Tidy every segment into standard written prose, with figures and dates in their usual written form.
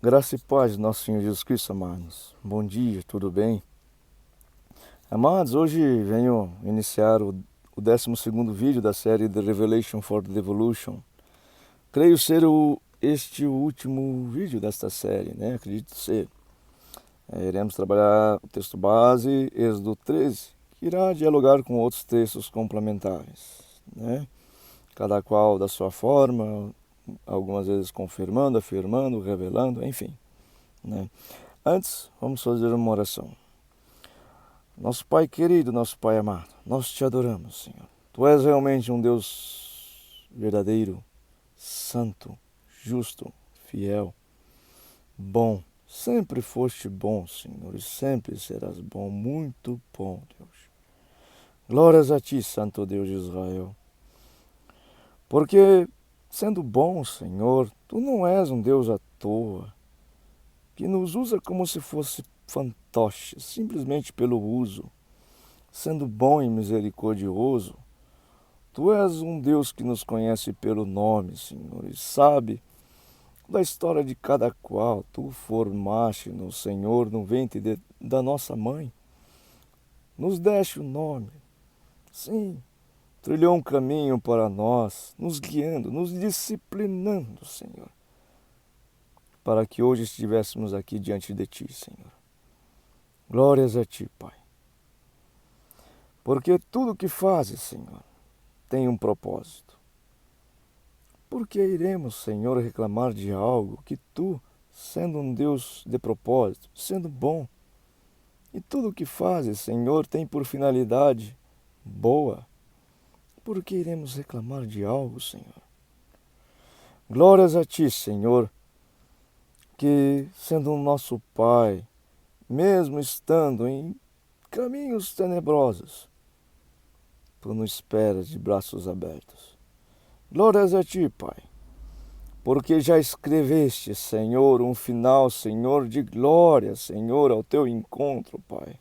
Graça e paz do nosso Senhor Jesus Cristo, amados. Bom dia, tudo bem? Amados, hoje venho iniciar o 12º vídeo da série The Revelation for the Devolution. Creio ser este o último vídeo desta série, né? Acredito ser. Iremos trabalhar o texto base, Êxodo 13, que irá dialogar com outros textos complementares, né? Cada qual da sua forma, algumas vezes confirmando, afirmando, revelando, enfim, né? Antes, vamos fazer uma oração. Nosso Pai querido, nosso Pai amado, nós te adoramos, Senhor. Tu és realmente um Deus verdadeiro, santo, justo, fiel, bom. Sempre foste bom, Senhor, e sempre serás bom, muito bom, Deus. Glórias a ti, Santo Deus de Israel. Porque, sendo bom, Senhor, tu não és um Deus à toa, que nos usa como se fosse fantoche, simplesmente pelo uso. Sendo bom e misericordioso, tu és um Deus que nos conhece pelo nome, Senhor, e sabe da história de cada qual. Tu formaste no Senhor, no ventre da nossa mãe. Nos deste o nome. Sim, trilhou um caminho para nós, nos guiando, nos disciplinando, Senhor, para que hoje estivéssemos aqui diante de ti, Senhor. Glórias a ti, Pai. Porque tudo que fazes, Senhor, tem um propósito. Por que iremos, Senhor, reclamar de algo que tu, sendo um Deus de propósito, sendo bom, e tudo o que fazes, Senhor, tem por finalidade boa? Por que iremos reclamar de algo, Senhor? Glórias a ti, Senhor, que, sendo o nosso Pai, mesmo estando em caminhos tenebrosos, tu nos esperas de braços abertos. Glórias a ti, Pai, porque já escreveste, Senhor, um final, Senhor, de glória, Senhor, ao teu encontro, Pai.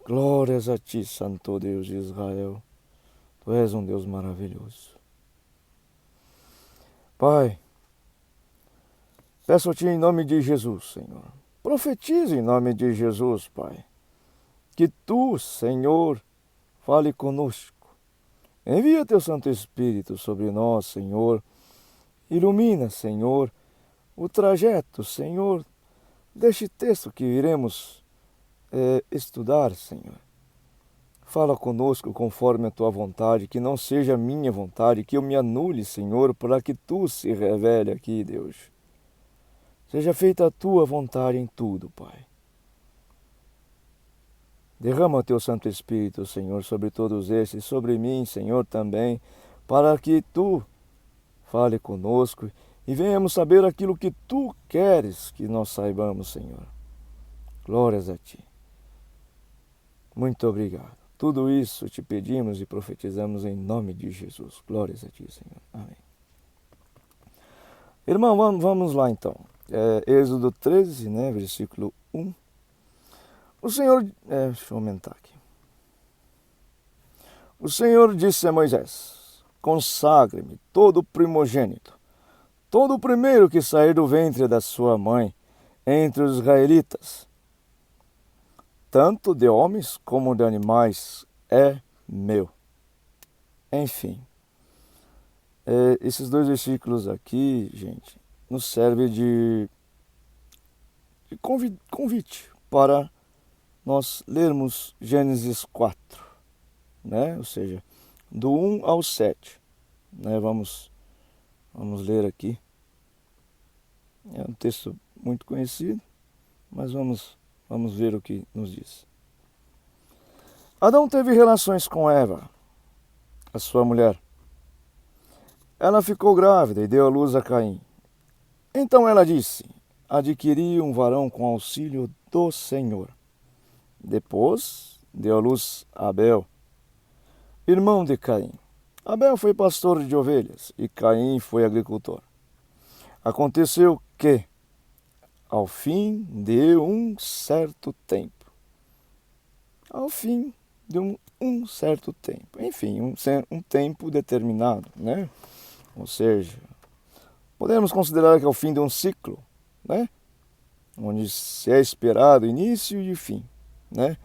Glórias a ti, Santo Deus de Israel. Tu és um Deus maravilhoso. Pai, peço a ti em nome de Jesus, Senhor. Profetize em nome de Jesus, Pai. Que tu, Senhor, fale conosco. Envia teu Santo Espírito sobre nós, Senhor. Ilumina, Senhor, o trajeto, Senhor, deste texto que iremos estudar, Senhor. Fala conosco conforme a tua vontade, que não seja a minha vontade, que eu me anule, Senhor, para que tu se revele aqui, Deus. Seja feita a tua vontade em tudo, Pai. Derrama o teu Santo Espírito, Senhor, sobre todos esses, sobre mim, Senhor, também, para que tu fale conosco e venhamos saber aquilo que tu queres que nós saibamos, Senhor. Glórias a ti. Muito obrigado. Tudo isso te pedimos e profetizamos em nome de Jesus. Glórias a ti, Senhor. Amém. Irmão, vamos lá então. Êxodo 13, né, versículo 1. O Senhor, deixa eu aumentar aqui. O Senhor disse a Moisés: consagre-me todo primogênito, todo o primeiro que sair do ventre da sua mãe, entre os israelitas, tanto de homens como de animais, é meu. Enfim, esses dois versículos aqui, gente, nos servem de convite para nós lermos Gênesis 4, né? Ou seja, do 1 ao 7. Né? Vamos ler aqui. É um texto muito conhecido, mas vamos ver o que nos diz. Adão teve relações com Eva, a sua mulher. Ela ficou grávida e deu à luz a Caim. Então ela disse: adquiri um varão com auxílio do Senhor. Depois deu à luz a Abel, irmão de Caim. Abel foi pastor de ovelhas e Caim foi agricultor. Aconteceu que, ao fim de um certo tempo, enfim, um tempo determinado, né? Ou seja, podemos considerar que ao fim de um ciclo, né? Onde se é esperado início e fim, né?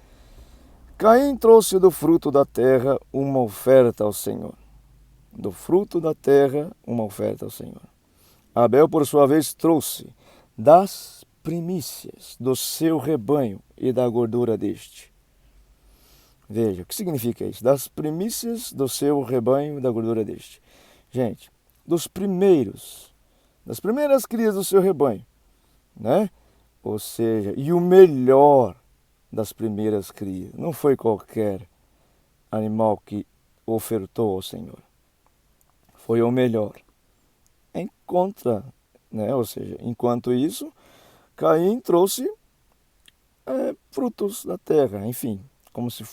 Caim trouxe do fruto da terra uma oferta ao Senhor. Do fruto da terra, uma oferta ao Senhor. Abel, por sua vez, trouxe das primícias do seu rebanho e da gordura deste. Veja, o que significa isso? Das primícias do seu rebanho e da gordura deste. Gente, das primeiras crias do seu rebanho, né? Ou seja, e o melhor das primeiras crias. Não foi qualquer animal que ofertou ao Senhor. Foi o melhor. Ou seja, enquanto isso, Caim trouxe frutos da terra, enfim, como se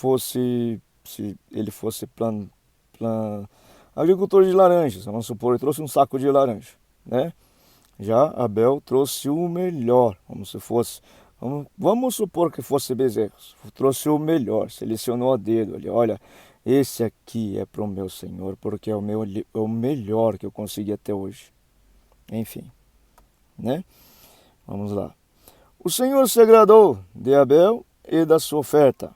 ele fosse agricultor de laranjas. Vamos supor, ele trouxe um saco de laranja, né? Já Abel trouxe o melhor, vamos supor que fosse bezerros. Trouxe o melhor, selecionou a dedo ali. Olha, esse aqui é para o meu Senhor, porque é o melhor que eu consegui até hoje. Enfim, né? Vamos lá. O Senhor se agradou de Abel e da sua oferta.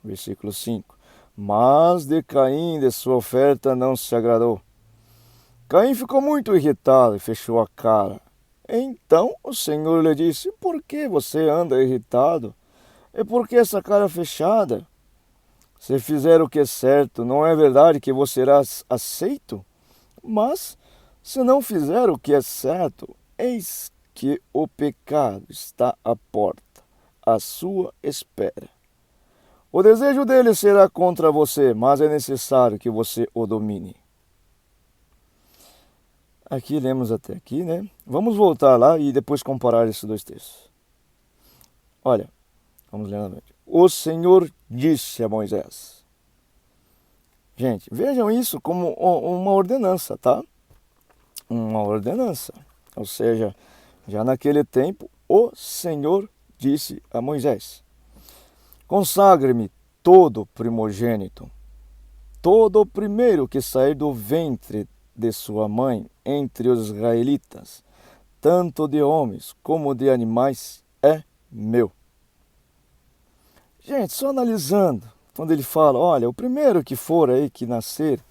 Versículo 5. Mas de Caim e de sua oferta não se agradou. Caim ficou muito irritado e fechou a cara. Então o Senhor lhe disse: por que você anda irritado? E por que essa cara fechada? Se fizer o que é certo, não é verdade que você será aceito? Mas, se não fizer o que é certo, eis que o pecado está à porta, à sua espera. O desejo dele será contra você, mas é necessário que você o domine. Aqui lemos até aqui, né? Vamos voltar lá e depois comparar esses dois textos. Olha, vamos ler novamente. O Senhor disse a Moisés. Gente, vejam isso como uma ordenança, tá? Uma ordenança. Ou seja, já naquele tempo, o Senhor disse a Moisés: consagre-me todo primogênito, todo o primeiro que sair do ventre de sua mãe entre os israelitas, tanto de homens como de animais, é meu. Gente, só analisando, quando ele fala, olha, o primeiro que for aí que nascer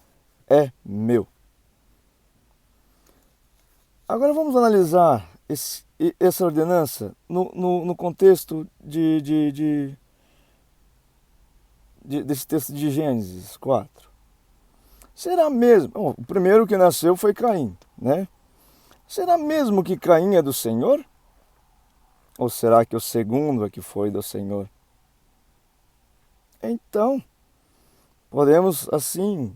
é meu. Agora vamos analisar essa ordenança no contexto desse texto de Gênesis 4. Será mesmo? Bom, o primeiro que nasceu foi Caim, né? Será mesmo que Caim é do Senhor? Ou será que o segundo é que foi do Senhor? Então, podemos assim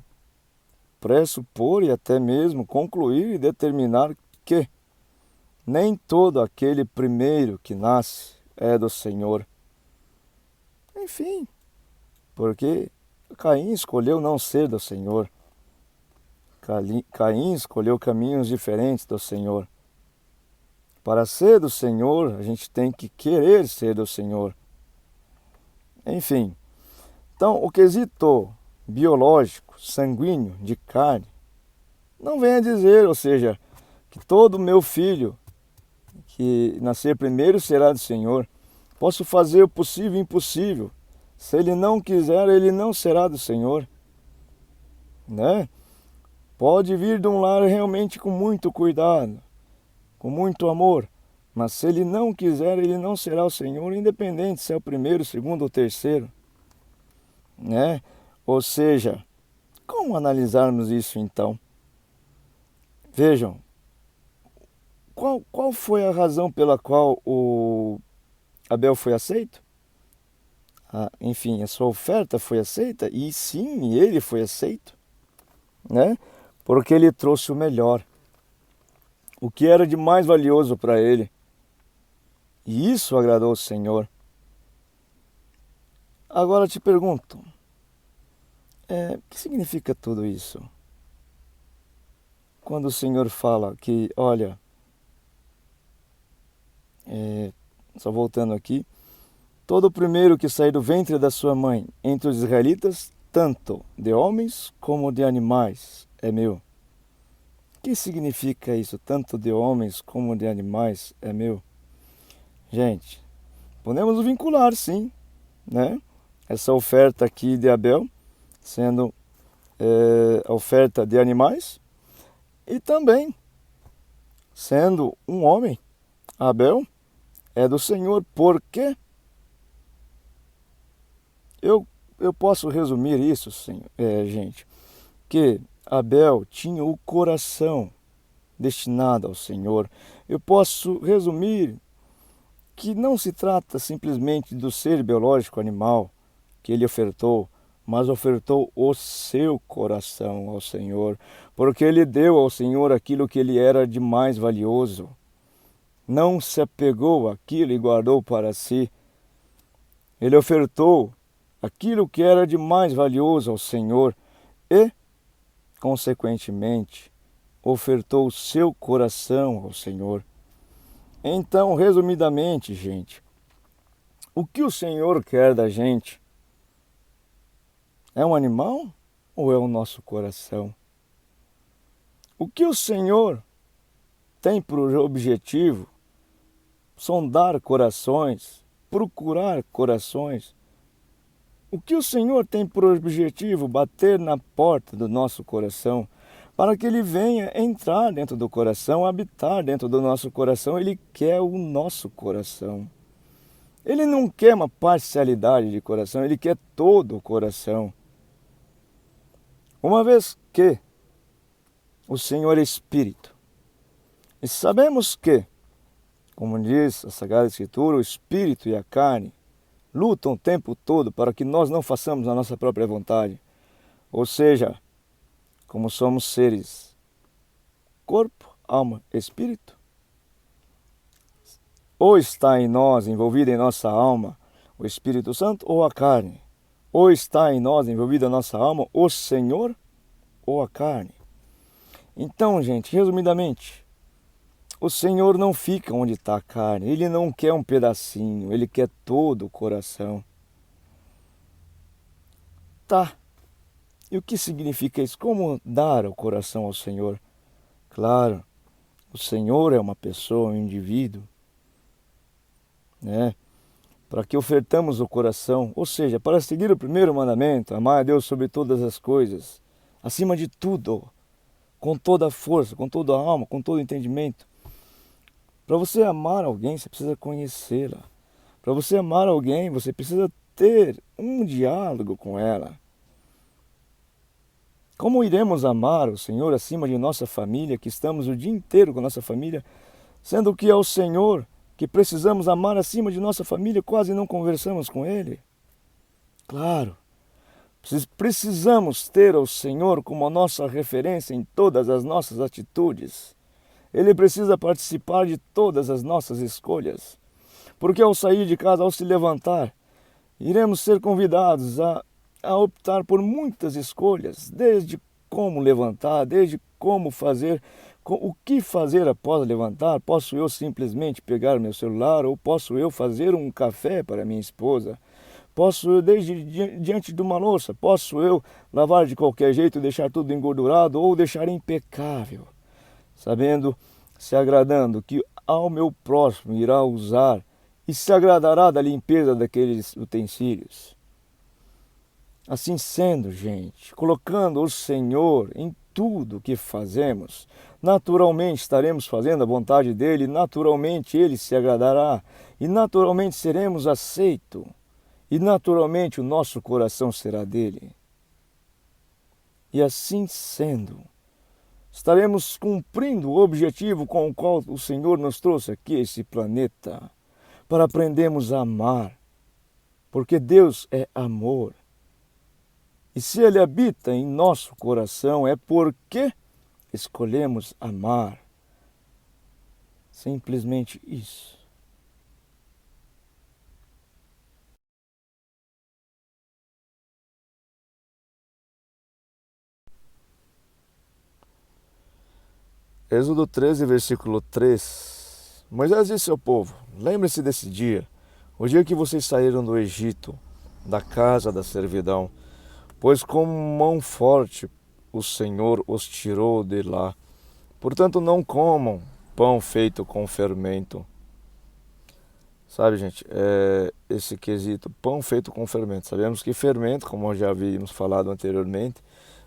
pressupor e até mesmo concluir e determinar que nem todo aquele primeiro que nasce é do Senhor. Enfim, porque Caim escolheu não ser do Senhor. Caim escolheu caminhos diferentes do Senhor. Para ser do Senhor, a gente tem que querer ser do Senhor. Enfim, então o quesito biológico, sanguíneo, de carne, não vem a dizer, ou seja, que todo meu filho que nascer primeiro será do Senhor. Posso fazer o possível e o impossível. Se ele não quiser, ele não será do Senhor, né? Pode vir de um lar realmente com muito cuidado, com muito amor, mas se ele não quiser, ele não será o Senhor, independente se é o primeiro, o segundo ou o terceiro, né? Ou seja, como analisarmos isso então? Vejam, qual foi a razão pela qual o Abel foi aceito? Enfim, a sua oferta foi aceita, e sim, ele foi aceito, né? Porque ele trouxe o melhor, o que era de mais valioso para ele. E isso agradou o Senhor. Agora te pergunto, o que significa tudo isso? Quando o Senhor fala que, olha, só voltando aqui, todo o primeiro que sair do ventre da sua mãe entre os israelitas, tanto de homens como de animais, é meu. O que significa isso? Tanto de homens como de animais é meu. gente, podemos vincular sim, né? Essa oferta aqui de Abel, sendo a oferta de animais, e também sendo um homem, Abel é do Senhor, porque eu posso resumir isso, gente, que Abel tinha o coração destinado ao Senhor. Eu posso resumir que não se trata simplesmente do ser biológico animal que ele ofertou, mas ofertou o seu coração ao Senhor, porque ele deu ao Senhor aquilo que ele era de mais valioso. Não se apegou àquilo e guardou para si. Ele ofertou aquilo que era de mais valioso ao Senhor e, consequentemente, ofertou o seu coração ao Senhor. Então, resumidamente, gente, o que o Senhor quer da gente? É um animal ou é o nosso coração? O que o Senhor tem por objetivo? Sondar corações, procurar corações. O que o Senhor tem por objetivo? Bater na porta do nosso coração, para que Ele venha entrar dentro do coração, habitar dentro do nosso coração. Ele quer o nosso coração. Ele não quer uma parcialidade de coração, Ele quer todo o coração. Uma vez que o Senhor é Espírito, e sabemos que, como diz a Sagrada Escritura, o Espírito e a carne lutam o tempo todo para que nós não façamos a nossa própria vontade. Ou seja, como somos seres corpo, alma, espírito, ou está em nós, envolvido em nossa alma, o Espírito Santo ou a carne. Ou está em nós, envolvida a nossa alma, o Senhor ou a carne. Então, gente, resumidamente, o Senhor não fica onde está a carne. Ele não quer um pedacinho, Ele quer todo o coração. Tá. E o que significa isso? Como dar o coração ao Senhor? Claro, o Senhor é uma pessoa, um indivíduo, né? Para que ofertamos o coração, ou seja, para seguir o primeiro mandamento, amar a Deus sobre todas as coisas, acima de tudo, com toda a força, com toda a alma, com todo o entendimento. Para você amar alguém, você precisa conhecê-la. Para você amar alguém, você precisa ter um diálogo com ela. Como iremos amar o Senhor acima de nossa família, que estamos o dia inteiro com nossa família, sendo que é o Senhor que precisamos amar acima de nossa família, quase não conversamos com Ele? Claro, precisamos ter o Senhor como a nossa referência em todas as nossas atitudes. Ele precisa participar de todas as nossas escolhas, porque ao sair de casa, ao se levantar, iremos ser convidados a optar por muitas escolhas, desde como levantar, desde como fazer, o que fazer após levantar. Posso eu simplesmente pegar meu celular, ou posso eu fazer um café para minha esposa? Posso eu, desde diante de uma louça, posso eu lavar de qualquer jeito, deixar tudo engordurado ou deixar impecável, sabendo, se agradando que ao meu próximo irá usar e se agradará da limpeza daqueles utensílios. Assim sendo, gente, colocando o Senhor em tudo que fazemos, naturalmente estaremos fazendo a vontade dEle, naturalmente Ele se agradará, e naturalmente seremos aceitos, e naturalmente o nosso coração será dEle. E assim sendo, estaremos cumprindo o objetivo com o qual o Senhor nos trouxe aqui a esse planeta, para aprendermos a amar, porque Deus é amor. E se Ele habita em nosso coração, é porque escolhemos amar. Simplesmente isso. Êxodo 13, versículo 3. Moisés disse ao povo: lembre-se desse dia, o dia que vocês saíram do Egito, da casa da servidão, pois com mão forte o Senhor os tirou de lá. Portanto, não comam pão feito com fermento. Sabe, gente, esse quesito pão feito com fermento. Sabemos que fermento, como já havíamos falado anteriormente,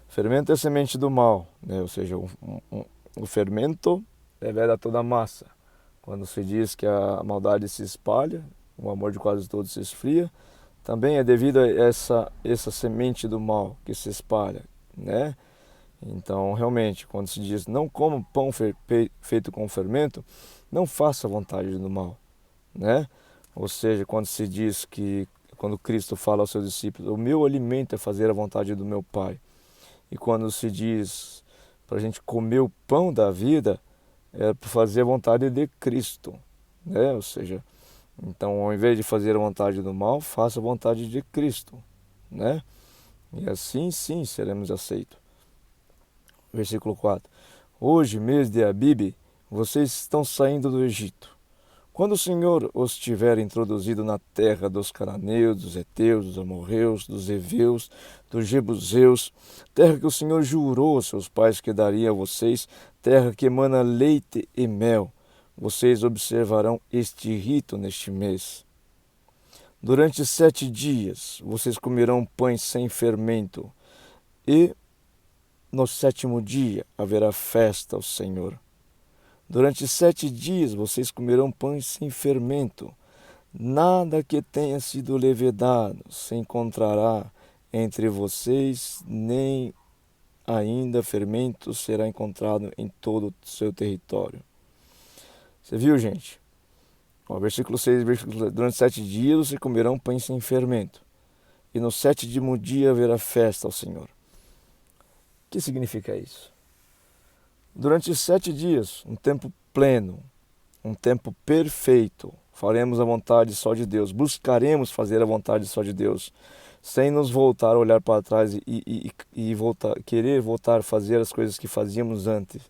fermento é semente do mal, né? Ou seja, o fermento revela toda a massa. Quando se diz que a maldade se espalha, o amor de quase todos se esfria, também é devido a essa semente do mal que se espalha, né? Então, realmente, quando se diz não coma pão feito com fermento, não faça a vontade do mal, né? Ou seja, quando se diz que, quando Cristo fala aos seus discípulos, o meu alimento é fazer a vontade do meu Pai. E quando se diz para a gente comer o pão da vida, é para fazer a vontade de Cristo, né? Ou seja, então ao invés de fazer a vontade do mal, faça a vontade de Cristo, né? E assim sim seremos aceitos. Versículo 4. Hoje, mês de Abibe, vocês estão saindo do Egito. Quando o Senhor os tiver introduzido na terra dos cananeus, dos heteus, dos amorreus, dos heveus, dos jebuseus, terra que o Senhor jurou aos seus pais que daria a vocês, terra que emana leite e mel, vocês observarão este rito neste mês. Durante 7 dias vocês comerão pães sem fermento, e no 7º dia haverá festa ao Senhor. Durante 7 dias vocês comerão pães sem fermento. Nada que tenha sido levedado se encontrará entre vocês, nem ainda fermento será encontrado em todo o seu território. Você viu, gente? Ó, versículo 6, durante 7 dias vocês comerão pães sem fermento. E no 7º dia haverá festa ao Senhor. O que significa isso? Durante 7 dias, um tempo pleno, um tempo perfeito, faremos a vontade só de Deus, buscaremos fazer a vontade só de Deus, sem nos voltar a olhar para trás e querer voltar a fazer as coisas que fazíamos antes,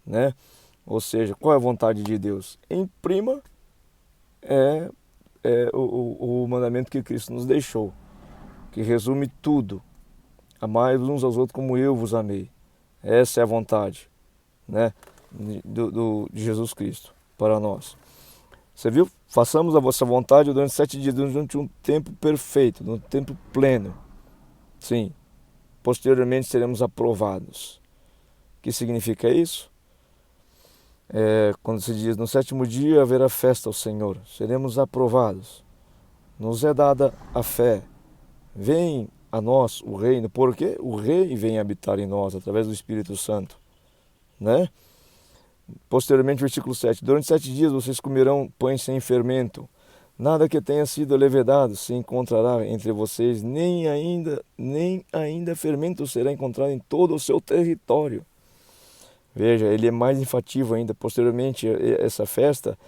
né? Ou seja, qual é a vontade de Deus? Em prima, é o mandamento que Cristo nos deixou, que resume tudo. Amai uns aos outros como eu vos amei. Essa é a vontade, né, de Jesus Cristo para nós. Você viu? Façamos a vossa vontade durante 7 dias, durante um tempo perfeito, um tempo pleno. Sim. Posteriormente seremos aprovados. O que significa isso? Quando se diz, no 7º dia haverá festa ao Senhor, seremos aprovados. Nos é dada a fé. Vem a nós o reino, porque o rei vem habitar em nós através do Espírito Santo, né? Posteriormente, versículo 7. Durante 7 dias vocês comerão pães sem fermento. Nada que tenha sido levedado se encontrará entre vocês, nem ainda fermento será encontrado em todo o seu território. Veja, ele é mais enfativo ainda. Posteriormente, essa festa,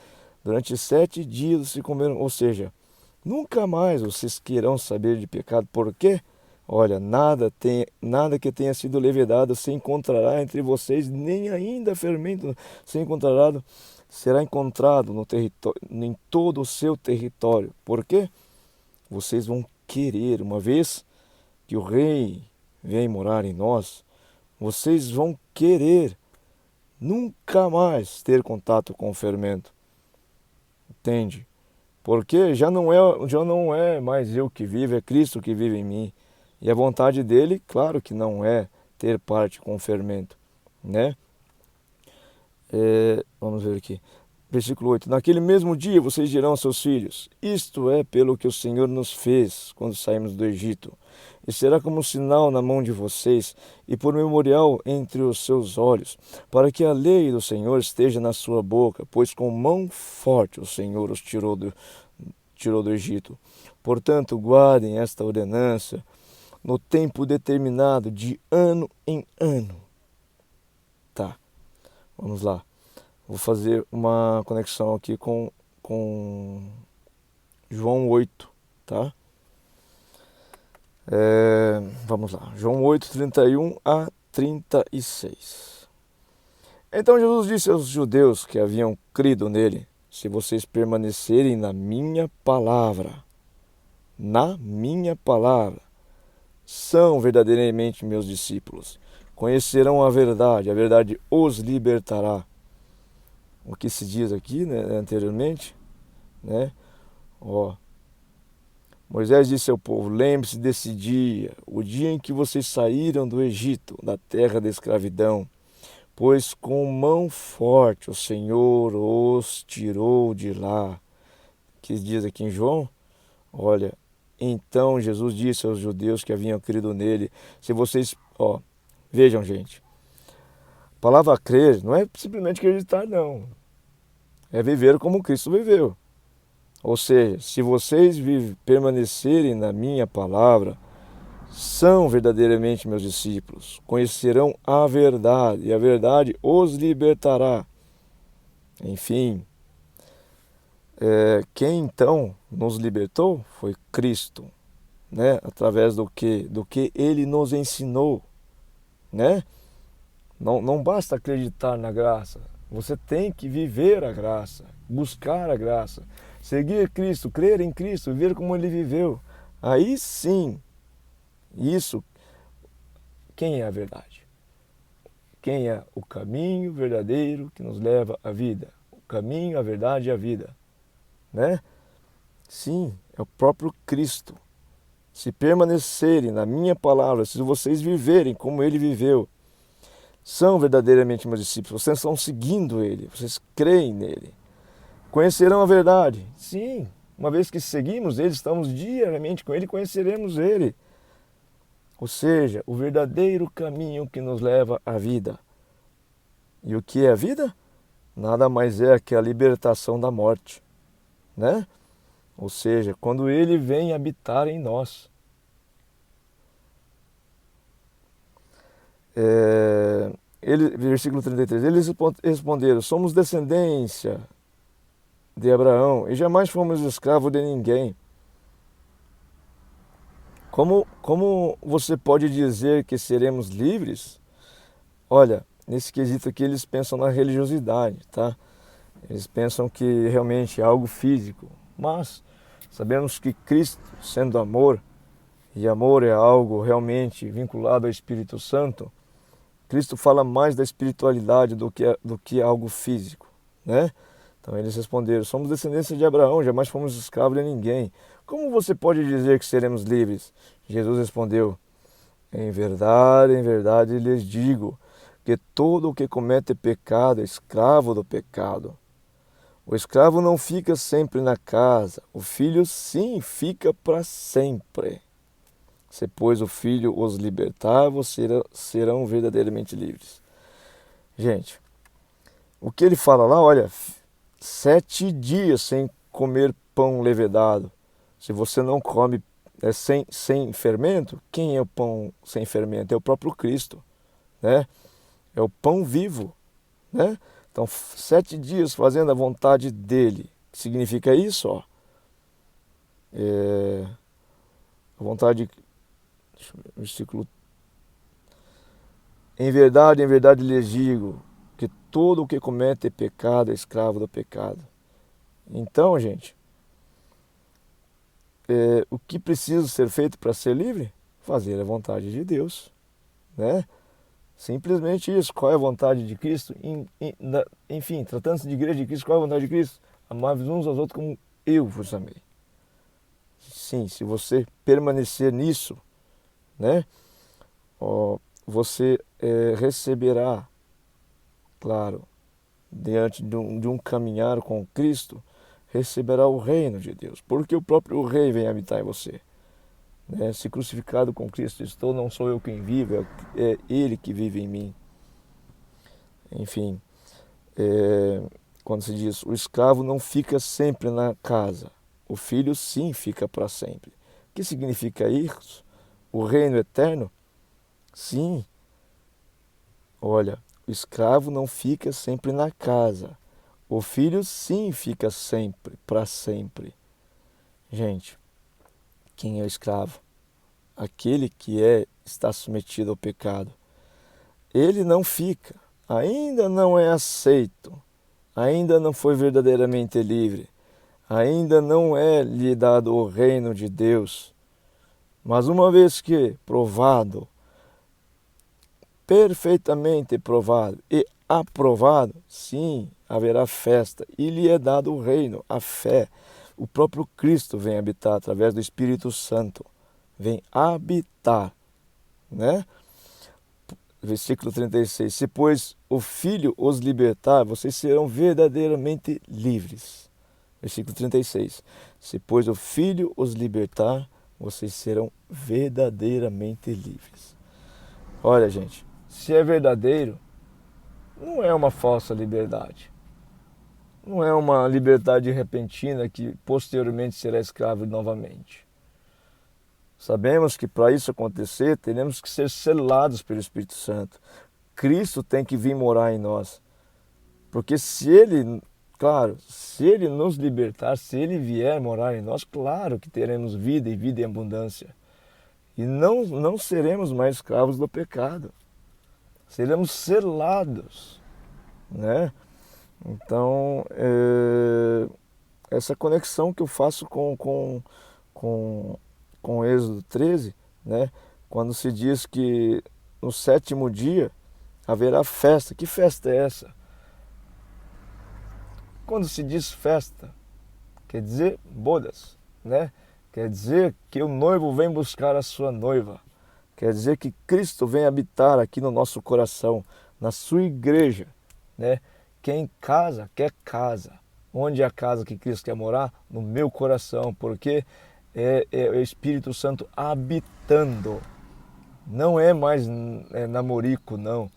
durante 7 dias se comeram, ou seja, nunca mais vocês querão saber de pecado. Por quê? Olha, nada que tenha sido levedado se encontrará entre vocês, nem ainda fermento será encontrado no território, em todo o seu território. Por quê? Vocês vão querer, uma vez que o rei vem morar em nós, vocês vão querer nunca mais ter contato com o fermento. Entende? Porque já não é mais eu que vivo, é Cristo que vive em mim. E a vontade dele, claro que não é ter parte com o fermento, né? Vamos ver aqui. Versículo 8. Naquele mesmo dia vocês dirão aos seus filhos, isto é pelo que o Senhor nos fez quando saímos do Egito. E será como sinal na mão de vocês e por memorial entre os seus olhos, para que a lei do Senhor esteja na sua boca, pois com mão forte o Senhor os tirou do Egito. Portanto, guardem esta ordenança no tempo determinado, de ano em ano. Tá, vamos lá. Vou fazer uma conexão aqui com João 8, tá? Vamos lá, João 8, 31 a 36. Então Jesus disse aos judeus que haviam crido nele, se vocês permanecerem na minha palavra, são verdadeiramente meus discípulos. Conhecerão a verdade os libertará. O que se diz aqui, né, anteriormente, né? Ó, Moisés disse ao povo: lembre-se desse dia, o dia em que vocês saíram do Egito, da terra da escravidão, pois com mão forte o Senhor os tirou de lá. Que diz aqui em João? Olha, então Jesus disse aos judeus que haviam crido nele: se vocês, vejam, gente, a palavra crer não é simplesmente acreditar, não. É viver como Cristo viveu. Ou seja, se vocês permanecerem na minha palavra, são verdadeiramente meus discípulos, conhecerão a verdade, e a verdade os libertará. Enfim, quem então nos libertou foi Cristo, né? Através do que? Do que Ele nos ensinou, né? Não basta acreditar na graça, você tem que viver a graça, buscar a graça, seguir Cristo, crer em Cristo, viver como Ele viveu. Aí sim, isso, quem é a verdade? Quem é o caminho verdadeiro que nos leva à vida? O caminho, a verdade e a vida, né? Sim, é o próprio Cristo. Se permanecerem na minha palavra, se vocês viverem como Ele viveu, são verdadeiramente meus discípulos, vocês estão seguindo Ele, vocês creem nele. Conhecerão a verdade? Sim, uma vez que seguimos Ele, estamos diariamente com Ele, conheceremos Ele. Ou seja, o verdadeiro caminho que nos leva à vida. E o que é a vida? Nada mais é que a libertação da morte, né? Ou seja, quando Ele vem habitar em nós. Versículo 33, eles responderam: somos descendência de Abraão e jamais fomos escravos de ninguém. Como você pode dizer que seremos livres? Olha, nesse quesito aqui eles pensam na religiosidade, tá? Eles pensam que realmente é algo físico, mas sabemos que Cristo, sendo amor, e amor é algo realmente vinculado ao Espírito Santo, Cristo fala mais da espiritualidade do que algo físico, né? Então eles responderam: somos descendência de Abraão, jamais fomos escravos de ninguém. Como você pode dizer que seremos livres? Jesus respondeu: em verdade lhes digo que todo o que comete pecado é escravo do pecado. O escravo não fica sempre na casa, o filho sim fica para sempre. Se, pois, o Filho os libertar, vocês serão verdadeiramente livres. Gente, o que ele fala lá, olha, 7 dias sem comer pão levedado. Se você não come sem fermento, quem é o pão sem fermento? É o próprio Cristo, né? É o pão vivo, né? Então, 7 dias fazendo a vontade dele. O que significa isso? Ó? A vontade... Deixa eu ver, versículo. Em verdade lhes digo que todo o que comete pecado é escravo do pecado. Então, gente, o que precisa ser feito para ser livre? Fazer a vontade de Deus, né? Simplesmente isso. Qual é a vontade de Cristo? Enfim, tratando-se de igreja de Cristo, qual é a vontade de Cristo? Amar-vos uns aos outros como eu vos amei. Sim, se você permanecer nisso, né? Você receberá, claro, diante de um caminhar com Cristo, receberá o reino de Deus, porque o próprio Rei vem habitar em você. Né? Se crucificado com Cristo estou, não sou eu quem vive, é Ele que vive em mim. Enfim, quando se diz, o escravo não fica sempre na casa, o filho sim fica para sempre. O que significa isso? O reino eterno? Sim. Olha, o escravo não fica sempre na casa. O filho sim fica sempre, para sempre. Gente, quem é o escravo? Aquele que está submetido ao pecado. Ele não fica, ainda não é aceito, ainda não foi verdadeiramente livre, ainda não é lhe dado o reino de Deus. Mas uma vez que provado, perfeitamente provado e aprovado, sim, haverá festa e lhe é dado o reino, a fé. o próprio Cristo vem habitar através do Espírito Santo. Vem habitar, né? Versículo 36. Se, pois, o Filho os libertar, vocês serão verdadeiramente livres. Versículo 36. Se, pois, o Filho os libertar, vocês serão verdadeiramente livres. Olha, gente, se é verdadeiro, não é uma falsa liberdade. Não é uma liberdade repentina que posteriormente será escravo novamente. Sabemos que para isso acontecer, teremos que ser selados pelo Espírito Santo. Cristo tem que vir morar em nós. Porque se Ele, claro, se Ele nos libertar, se Ele vier morar em nós, claro que teremos vida e vida em abundância. E não seremos mais escravos do pecado. Seremos selados, né? Então, essa conexão que eu faço com Êxodo 13, né? Quando se diz que no 7º dia haverá festa. Que festa é essa? Quando se diz festa, quer dizer bodas, né? Quer dizer que o noivo vem buscar a sua noiva. Quer dizer que Cristo vem habitar aqui no nosso coração, na sua igreja, né? Quem casa, quer casa. Onde é a casa que Cristo quer morar? No meu coração, porque é o Espírito Santo habitando. Não é mais namorico, não.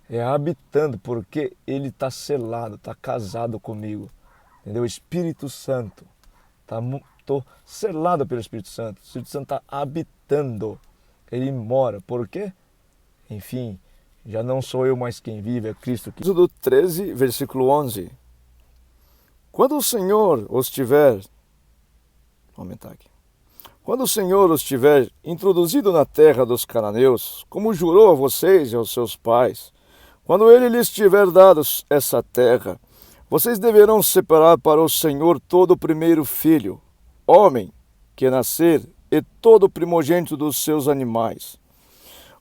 É habitando, porque Ele está selado, está casado comigo. Entendeu? O Espírito Santo. Estou selado pelo Espírito Santo. O Espírito Santo está habitando. Ele mora. Por quê? Enfim, já não sou eu mais quem vive, é Cristo que... Êxodo 13, versículo 11. Quando o Senhor os tiver... Vou aumentar aqui. Quando o Senhor os tiver introduzido na terra dos cananeus, como jurou a vocês e aos seus pais, quando Ele lhes tiver dado essa terra, vocês deverão separar para o Senhor todo o primeiro filho, homem, que nascer, e todo o primogênito dos seus animais.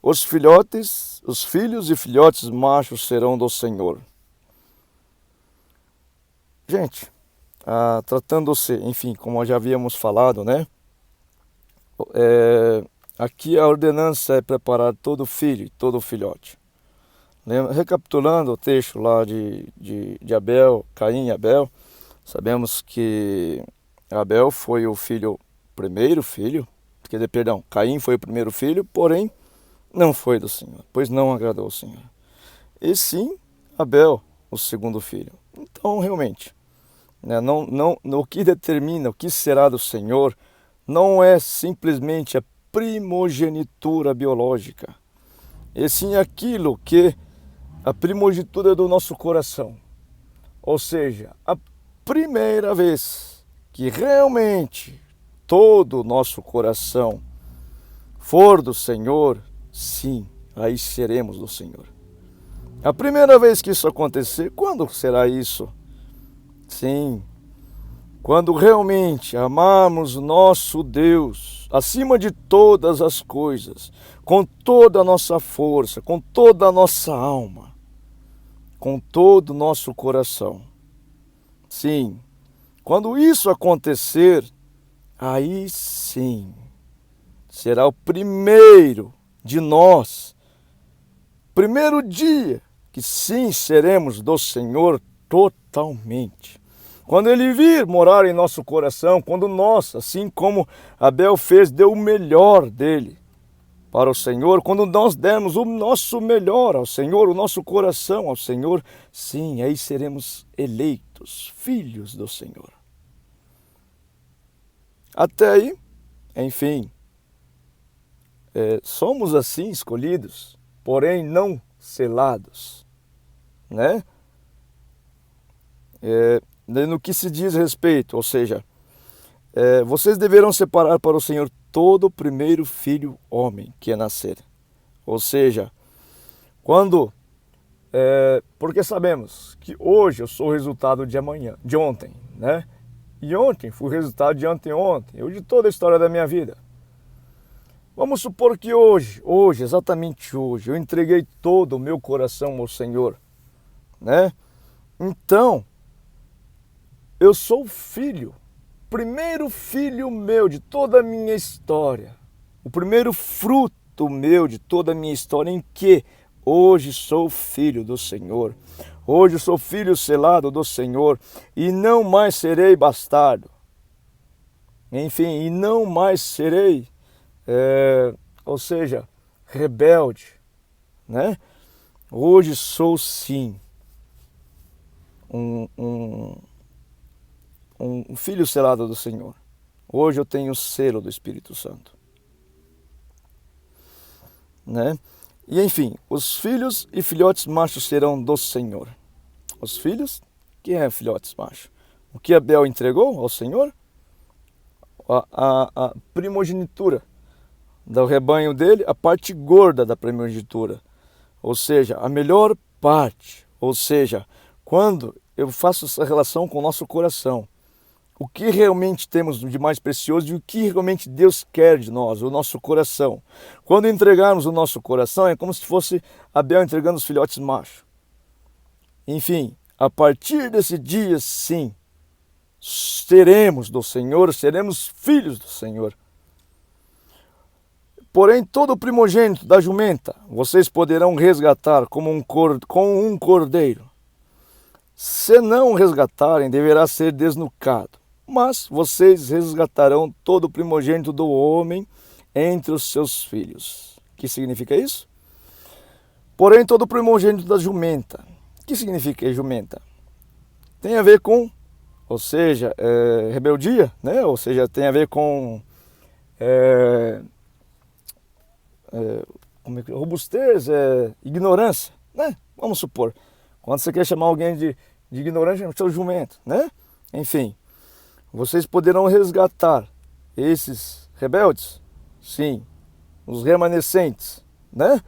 Os filhos e filhotes machos serão do Senhor. Gente, tratando-se, enfim, como já havíamos falado, né? Aqui a ordenança é preparar todo filho e todo filhote. Recapitulando o texto lá de Abel, Caim e Abel, sabemos que Abel foi o primeiro filho, Caim foi o primeiro filho, porém não foi do Senhor, pois não agradou ao Senhor. E sim, Abel, o segundo filho. Então, realmente, né, o que determina o que será do Senhor não é simplesmente a primogenitura biológica, e sim aquilo que a primogenitura do nosso coração. Ou seja, a primeira vez que realmente todo o nosso coração for do Senhor, sim, aí seremos do Senhor. A primeira vez que isso acontecer, quando será isso? Sim, quando realmente amarmos nosso Deus acima de todas as coisas, com toda a nossa força, com toda a nossa alma, com todo o nosso coração. Sim, quando isso acontecer, aí sim, será o primeiro de nós, primeiro dia que sim seremos do Senhor totalmente. Quando Ele vir morar em nosso coração, quando nós, assim como Abel fez, deu o melhor dele para o Senhor, quando nós dermos o nosso melhor ao Senhor, o nosso coração ao Senhor, sim, aí seremos eleitos, filhos do Senhor. Até aí, enfim, somos assim escolhidos, porém não selados, né? No que se diz respeito, ou seja, vocês deverão separar para o Senhor todo o primeiro filho homem que é nascer. Ou seja, porque sabemos que hoje eu sou o resultado de ontem, né? E ontem fui o resultado de anteontem, ou de toda a história da minha vida. Vamos supor que hoje, exatamente hoje, eu entreguei todo o meu coração ao Senhor, né? Então, eu sou filho primeiro filho meu de toda a minha história, o primeiro fruto meu de toda a minha história, em que hoje sou filho do Senhor, hoje sou filho selado do Senhor, e não mais serei bastardo. Enfim, e não mais serei, ou seja, rebelde, né? Hoje sou sim um filho selado do Senhor. Hoje eu tenho o selo do Espírito Santo, né? E enfim, os filhos e filhotes machos serão do Senhor. Os filhos, quem é filhotes machos? O que Abel entregou ao Senhor? A primogenitura do rebanho dele, a parte gorda da primogenitura, ou seja, a melhor parte, ou seja, quando eu faço essa relação com o nosso coração, o que realmente temos de mais precioso e o que realmente Deus quer de nós, o nosso coração. Quando entregarmos o nosso coração, é como se fosse Abel entregando os filhotes machos. Enfim, a partir desse dia, sim, seremos do Senhor, seremos filhos do Senhor. Porém, todo o primogênito da jumenta, vocês poderão resgatar como um cordeiro. Se não o resgatarem, deverá ser desnucado. Mas vocês resgatarão todo o primogênito do homem entre os seus filhos. O que significa isso? Porém, todo o primogênito da jumenta. O que significa jumenta? Tem a ver com, ou seja, rebeldia, né? Ou seja, tem a ver com robustez, ignorância, né? Vamos supor, quando você quer chamar alguém de ignorante, é o seu jumento, né? Enfim, vocês poderão resgatar esses rebeldes, sim, os remanescentes, né?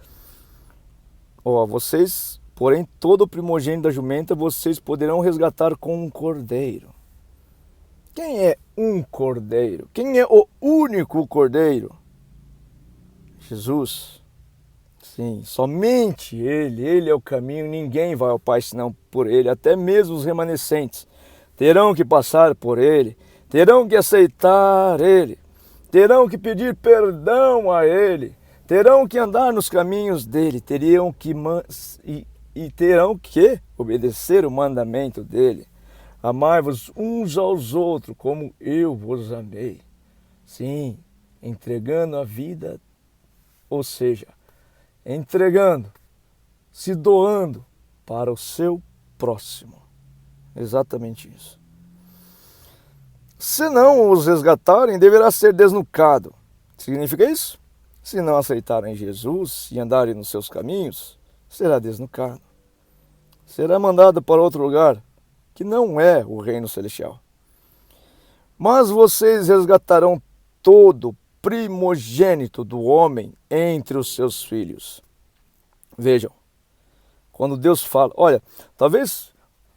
Porém, todo o primogênito da jumenta vocês poderão resgatar com um cordeiro. Quem é um cordeiro? Quem é o único cordeiro? Jesus. Sim, somente Ele é o caminho, ninguém vai ao Pai senão por Ele, até mesmo os remanescentes terão que passar por Ele, terão que aceitar Ele, terão que pedir perdão a Ele, terão que andar nos caminhos dEle, terão que obedecer o mandamento dEle. Amai-vos uns aos outros como eu vos amei. Sim, entregando a vida, ou seja, entregando, se doando para o seu próximo. Exatamente isso. Se não os resgatarem, deverá ser desnucado. Significa isso? Se não aceitarem Jesus e andarem nos seus caminhos, será desnucado. Será mandado para outro lugar, que não é o reino celestial. Mas vocês resgatarão todo primogênito do homem entre os seus filhos. Vejam, quando Deus fala, olha, talvez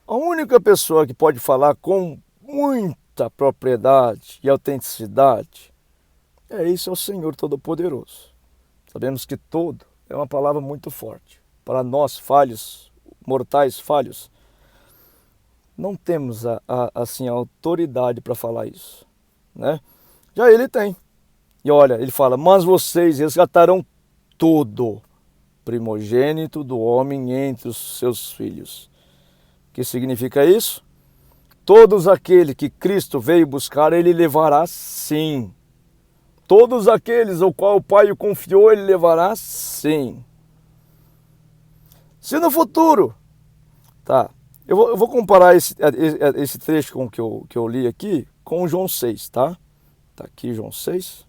a única pessoa que pode falar com muita propriedade e autenticidade é o Senhor Todo-Poderoso. Sabemos que todo é uma palavra muito forte. Para nós, falhos, mortais falhos, não temos a autoridade para falar isso, né? Já Ele tem. E olha, Ele fala, mas vocês resgatarão todo primogênito do homem entre os seus filhos. O que significa isso? Todos aqueles que Cristo veio buscar, Ele levará sim. Todos aqueles ao qual o Pai o confiou, Ele levará sim. Se no futuro, tá, eu vou comparar esse trecho com que eu li aqui com João 6, tá? Tá aqui João 6.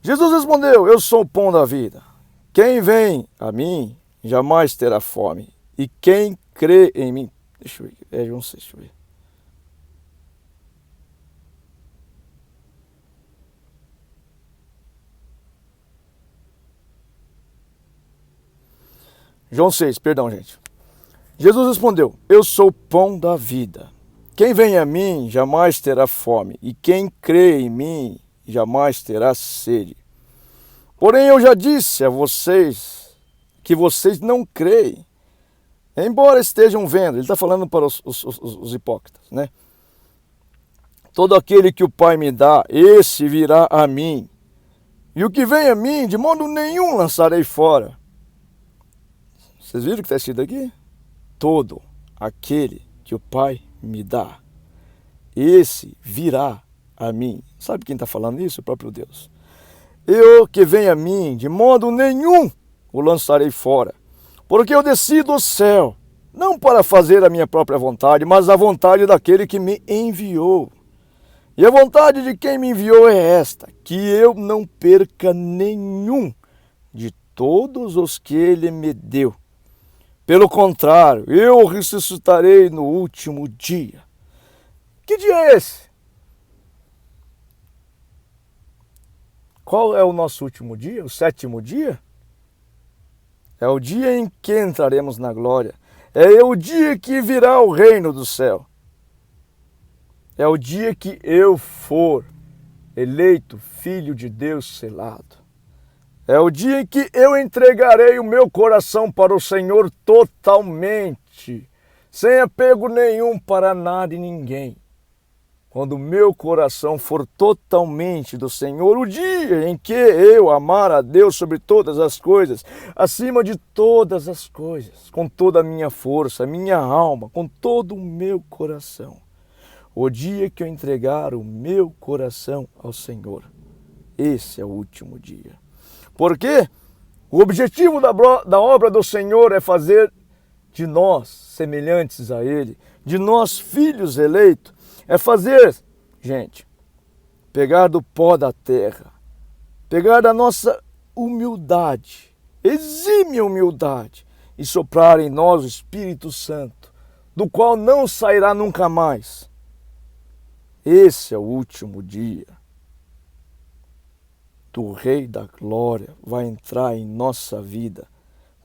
Jesus respondeu, eu sou o pão da vida. Quem vem a mim jamais terá fome. E quem crê em mim... Deixa eu ver, João 6, deixa eu ver. João 6, perdão, gente. Jesus respondeu, eu sou o pão da vida. Quem vem a mim jamais terá fome. E quem crê em mim jamais terá sede. Porém, eu já disse a vocês que vocês não creem, embora estejam vendo. Ele está falando para os hipócritas, né? Todo aquele que o Pai me dá, esse virá a mim. E o que vem a mim, de modo nenhum lançarei fora. Vocês viram o que está escrito aqui? Todo aquele que o Pai me dá, esse virá a mim. Sabe quem está falando isso? O próprio Deus. Eu que vem a mim, de modo nenhum o lançarei fora. Porque eu desci do céu, não para fazer a minha própria vontade, mas a vontade daquele que me enviou. E a vontade de quem me enviou é esta, que eu não perca nenhum de todos os que ele me deu. Pelo contrário, eu ressuscitarei no último dia. Que dia é esse? Qual é o nosso último dia? O 7º dia? É o dia em que entraremos na glória. É o dia que virá o reino do céu. É o dia que eu for eleito filho de Deus selado. É o dia em que eu entregarei o meu coração para o Senhor totalmente, sem apego nenhum para nada e ninguém. Quando o meu coração for totalmente do Senhor, o dia em que eu amar a Deus sobre todas as coisas, acima de todas as coisas, com toda a minha força, minha alma, com todo o meu coração. O dia que eu entregar o meu coração ao Senhor, esse é o último dia. Porque o objetivo da obra do Senhor é fazer de nós semelhantes a Ele, de nós filhos eleitos, é fazer, gente, pegar do pó da terra, pegar da nossa humildade, exímia humildade, e soprar em nós o Espírito Santo, do qual não sairá nunca mais. Esse é o último dia. Do Rei da Glória vai entrar em nossa vida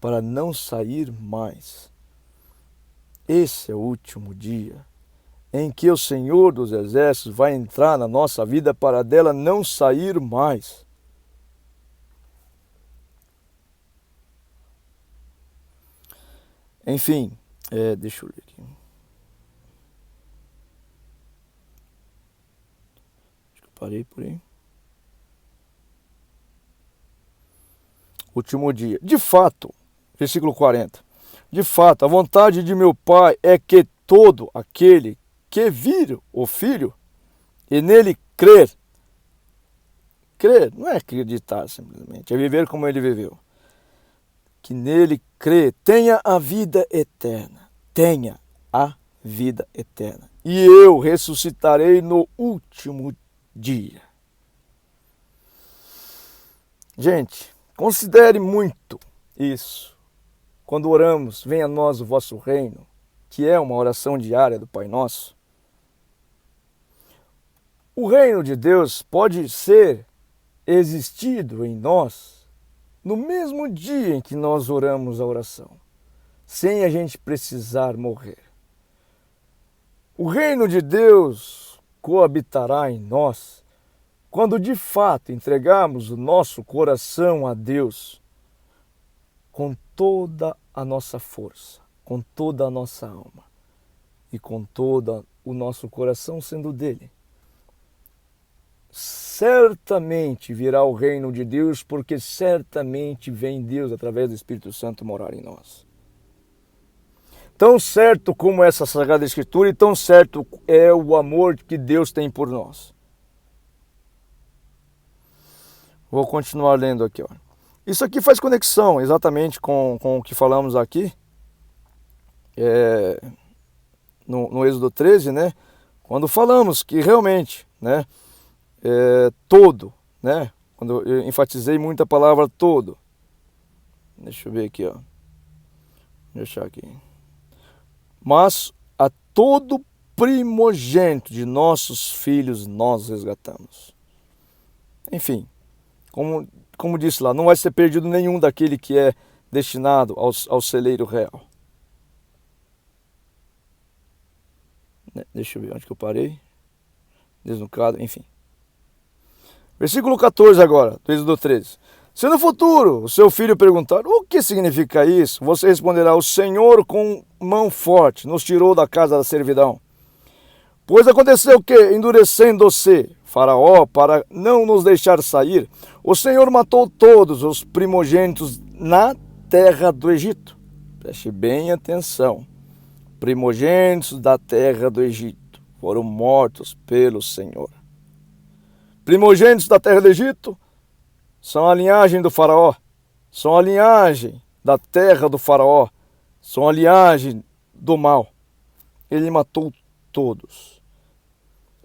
para não sair mais. Esse é o último dia em que o Senhor dos Exércitos vai entrar na nossa vida para dela não sair mais. Enfim, deixa eu ler aqui. Acho que eu parei por aí. Último dia. De fato, versículo 40. De fato, a vontade de meu Pai é que todo aquele que vir o Filho e nele crer. Crer não é acreditar simplesmente, é viver como ele viveu. Que nele crê, tenha a vida eterna. Tenha a vida eterna. E eu ressuscitarei no último dia. Gente, considere muito isso. Quando oramos, venha a nós o vosso reino, que é uma oração diária do Pai Nosso. O reino de Deus pode ser existido em nós no mesmo dia em que nós oramos a oração, sem a gente precisar morrer. O reino de Deus coabitará em nós quando de fato entregarmos o nosso coração a Deus com toda a nossa força, com toda a nossa alma e com todo o nosso coração sendo dele. Certamente virá o reino de Deus, porque certamente vem Deus através do Espírito Santo morar em nós. Tão certo como essa Sagrada Escritura e tão certo é o amor que Deus tem por nós. Vou continuar lendo aqui. Ó. Isso aqui faz conexão exatamente com o que falamos aqui no Êxodo 13, né? Quando falamos que realmente, né? Todo, né? Quando eu enfatizei muito a palavra todo. Deixa eu ver aqui, ó. Vou deixar aqui. Mas a todo primogênito de nossos filhos nós resgatamos. Enfim, como disse lá, não vai ser perdido nenhum daquele que é destinado ao celeiro real. Deixa eu ver onde que eu parei. Desnucado, enfim. Versículo 14 agora, do Êxodo 13. Se no futuro o seu filho perguntar, o que significa isso? Você responderá, o Senhor com mão forte nos tirou da casa da servidão. Pois aconteceu que, endurecendo-se Faraó para não nos deixar sair, o Senhor matou todos os primogênitos na terra do Egito. Preste bem atenção. Primogênitos da terra do Egito foram mortos pelo Senhor. Primogênitos da terra do Egito são a linhagem do Faraó, são a linhagem da terra do Faraó, são a linhagem do mal. Ele matou todos.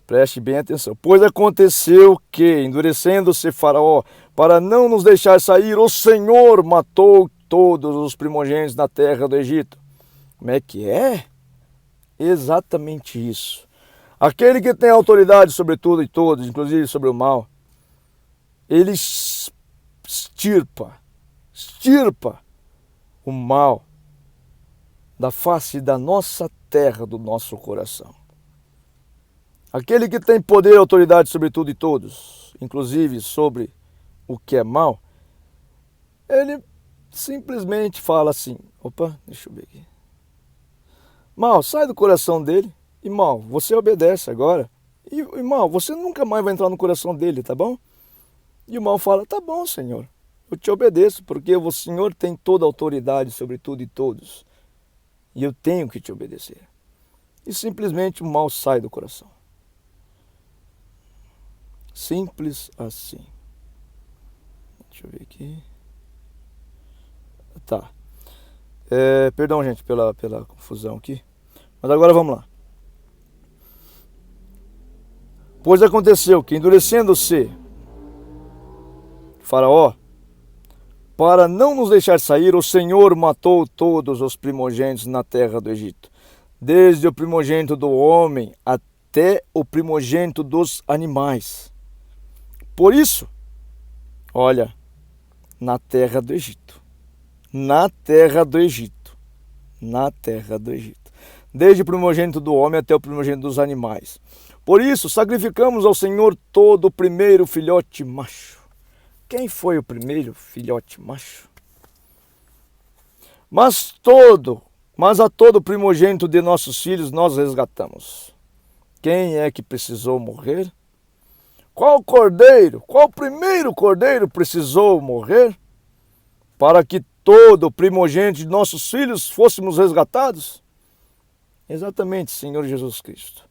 Preste bem atenção. Pois aconteceu que, endurecendo-se Faraó, para não nos deixar sair, o Senhor matou todos os primogênitos da terra do Egito. Como é que é? Exatamente isso. Aquele que tem autoridade sobre tudo e todos, inclusive sobre o mal, ele extirpa o mal da face da nossa terra, do nosso coração. Aquele que tem poder e autoridade sobre tudo e todos, inclusive sobre o que é mal, ele simplesmente fala assim, opa, deixa eu ver aqui. Mal, sai do coração dele e mal, você obedece agora. E mal, você nunca mais vai entrar no coração dele, tá bom? E o mal fala, tá bom, Senhor, eu te obedeço, porque o Senhor tem toda a autoridade sobre tudo e todos. E eu tenho que te obedecer. E simplesmente o mal sai do coração. Simples assim. Deixa eu ver aqui. Tá. Perdão, gente, pela confusão aqui. Mas agora vamos lá. Pois aconteceu que, endurecendo-se Faraó, para não nos deixar sair, o Senhor matou todos os primogênitos na terra do Egito, desde o primogênito do homem até o primogênito dos animais. Por isso, olha, na terra do Egito, desde o primogênito do homem até o primogênito dos animais. Por isso, sacrificamos ao Senhor todo o primeiro filhote macho. Quem foi o primeiro filhote macho? Mas a todo primogênito de nossos filhos nós resgatamos. Quem é que precisou morrer? Qual primeiro cordeiro precisou morrer para que todo primogênito de nossos filhos fôssemos resgatados? Exatamente, Senhor Jesus Cristo.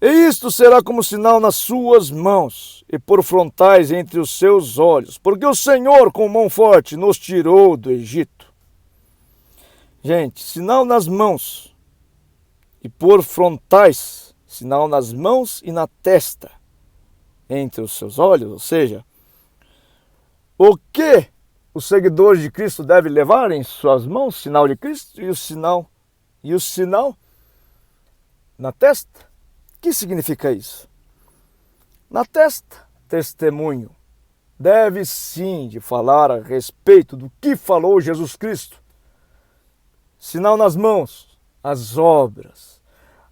E isto será como sinal nas suas mãos e por frontais entre os seus olhos, porque o Senhor com mão forte nos tirou do Egito. Gente, sinal nas mãos e por frontais, sinal nas mãos e na testa, entre os seus olhos, ou seja, o que os seguidores de Cristo devem levar em suas mãos, sinal de Cristo, e o sinal na testa. O que significa isso? Na testa, testemunho. Deve sim de falar a respeito do que falou Jesus Cristo. Sinal nas mãos, as obras.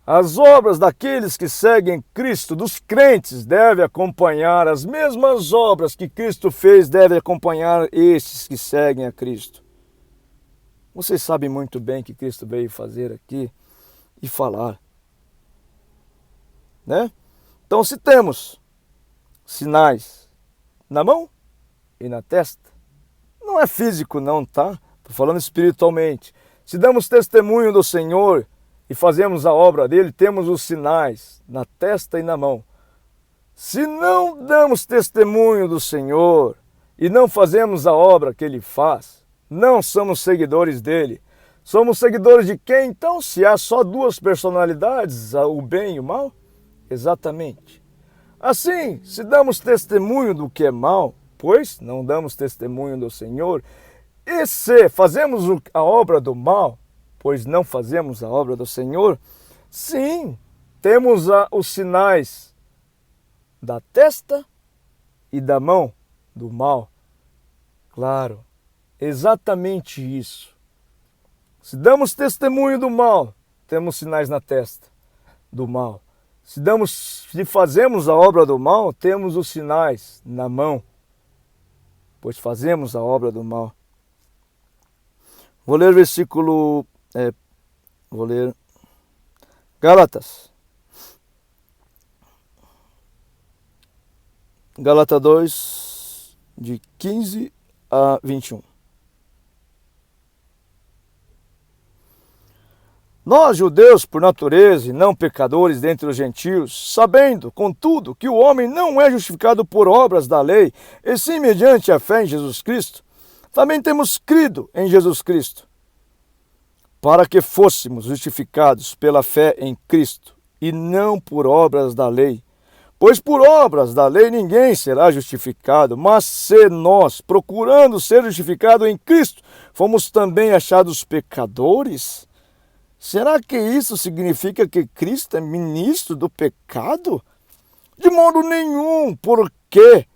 As obras daqueles que seguem Cristo, dos crentes, devem acompanhar as mesmas obras que Cristo fez, devem acompanhar estes que seguem a Cristo. Vocês sabem muito bem que Cristo veio fazer aqui e falar. Né? Então, se temos sinais na mão e na testa, não é físico não, tá? Estou falando espiritualmente. Se damos testemunho do Senhor e fazemos a obra dele, temos os sinais na testa e na mão. Se não damos testemunho do Senhor e não fazemos a obra que ele faz, não somos seguidores dele. Somos seguidores de quem então? Se há só duas personalidades, o bem e o mal? Exatamente. Assim, se damos testemunho do que é mal, pois não damos testemunho do Senhor, e se fazemos a obra do mal, pois não fazemos a obra do Senhor, sim, temos os sinais da testa e da mão do mal. Claro, exatamente isso. Se damos testemunho do mal, temos sinais na testa do mal. Se fazemos a obra do mal, temos os sinais na mão, pois fazemos a obra do mal. Vou ler Gálatas, Gálatas 2, de 15 a 21. Nós, judeus, por natureza, e não pecadores dentre os gentios, sabendo, contudo, que o homem não é justificado por obras da lei, e sim mediante a fé em Jesus Cristo, também temos crido em Jesus Cristo, para que fôssemos justificados pela fé em Cristo, e não por obras da lei. Pois por obras da lei ninguém será justificado, mas se nós, procurando ser justificados em Cristo, fomos também achados pecadores, será que isso significa que Cristo é ministro do pecado? De modo nenhum, porque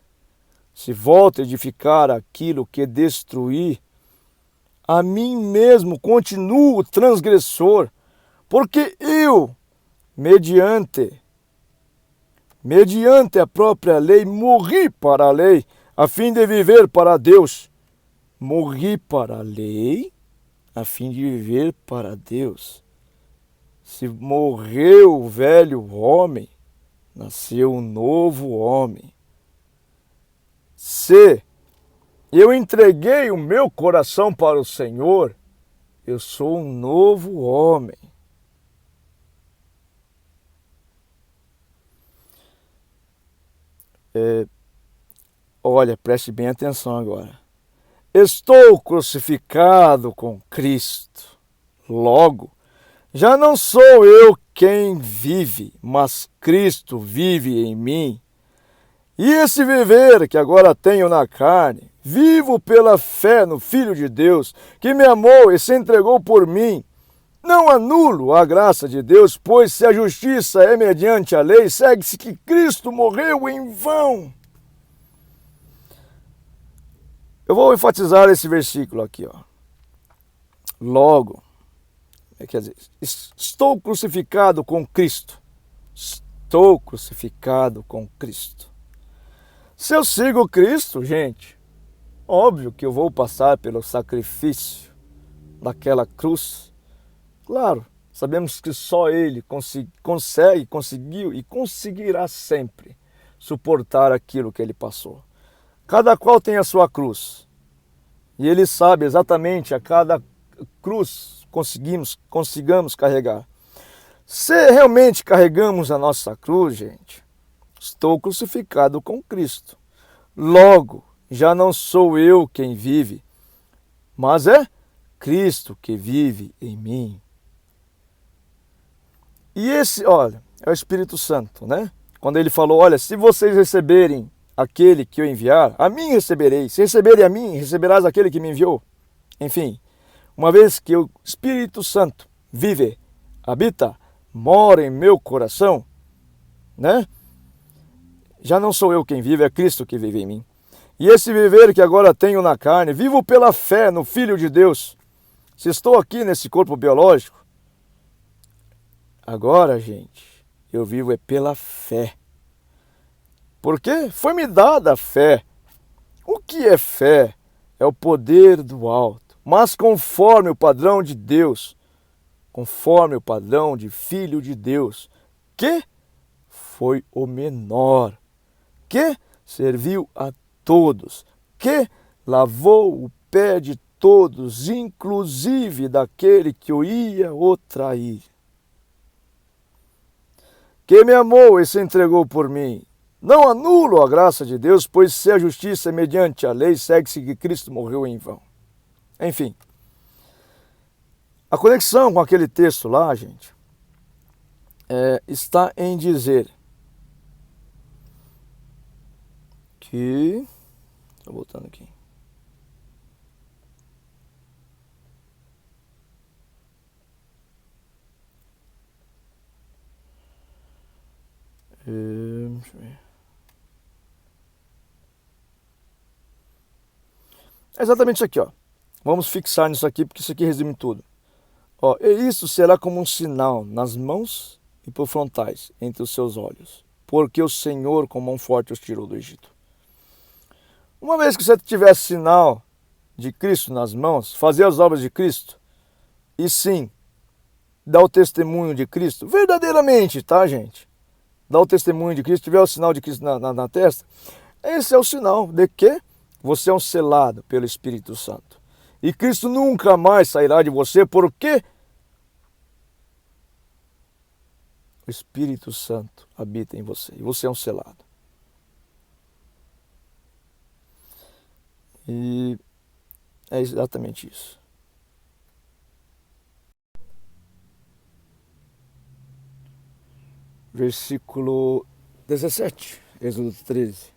se volto a edificar aquilo que destruí, a mim mesmo continuo transgressor, porque eu, mediante a própria lei, morri para a lei, a fim de viver para Deus. Morri para a lei, a fim de viver para Deus. Se morreu o velho homem, nasceu um novo homem. Se eu entreguei o meu coração para o Senhor, eu sou um novo homem. Olha, preste bem atenção agora. Estou crucificado com Cristo. Logo, já não sou eu quem vive, mas Cristo vive em mim. E esse viver que agora tenho na carne, vivo pela fé no Filho de Deus, que me amou e se entregou por mim. Não anulo a graça de Deus, pois se a justiça é mediante a lei, segue-se que Cristo morreu em vão. Eu vou enfatizar esse versículo aqui, ó. Logo, quer dizer, estou crucificado com Cristo. Estou crucificado com Cristo. Se eu sigo Cristo, gente, óbvio que eu vou passar pelo sacrifício daquela cruz. Claro, sabemos que só Ele conseguiu e conseguirá sempre suportar aquilo que Ele passou. Cada qual tem a sua cruz. E Ele sabe exatamente a cada cruz consigamos carregar. Se realmente carregamos a nossa cruz, gente, estou crucificado com Cristo. Logo, já não sou eu quem vive, mas é Cristo que vive em mim. E esse, olha, é o Espírito Santo, né? Quando ele falou, olha, se vocês receberem aquele que eu enviar, a mim recebereis. Se receberem a mim, receberás aquele que me enviou. Enfim, uma vez que o Espírito Santo vive, habita, mora em meu coração, né? Já não sou eu quem vive, é Cristo que vive em mim. E esse viver que agora tenho na carne, vivo pela fé no Filho de Deus. Se estou aqui nesse corpo biológico, agora, gente, eu vivo é pela fé. Porque foi-me dada a fé. O que é fé? É o poder do alto, mas conforme o padrão de Deus, conforme o padrão de Filho de Deus, que foi o menor, que serviu a todos, que lavou o pé de todos, inclusive daquele que o ia o trair. Que me amou e se entregou por mim. Não anulo a graça de Deus, pois se a justiça é mediante a lei, segue-se que Cristo morreu em vão. Enfim, a conexão com aquele texto lá, gente, está em dizer que... Estou voltando aqui. Deixa eu ver. É exatamente isso aqui, ó. Vamos fixar nisso aqui, porque isso aqui resume tudo. Ó, e isso será como um sinal nas mãos e por frontais, entre os seus olhos, porque o Senhor com mão forte os tirou do Egito. Uma vez que você tivesse sinal de Cristo nas mãos, fazer as obras de Cristo, e sim, dar o testemunho de Cristo, verdadeiramente, tá, gente? Dar o testemunho de Cristo, tiver o sinal de Cristo na testa, Esse é o sinal de que você é um selado pelo Espírito Santo. E Cristo nunca mais sairá de você, porque o Espírito Santo habita em você e você é um selado. E é exatamente isso. Versículo 17, Êxodo 13.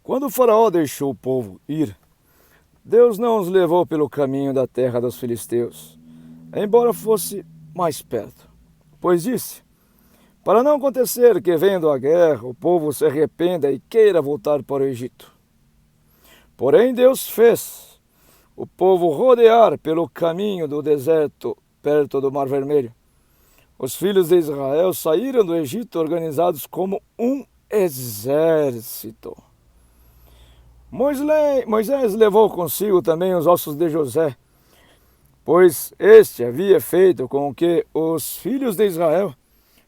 Quando o faraó deixou o povo ir, Deus não os levou pelo caminho da terra dos filisteus, embora fosse mais perto. Pois disse, para não acontecer que, vendo a guerra, o povo se arrependa e queira voltar para o Egito. Porém Deus fez o povo rodear pelo caminho do deserto, perto do Mar Vermelho. Os filhos de Israel saíram do Egito organizados como um exército. Moisés levou consigo também os ossos de José, pois este havia feito com que os filhos de Israel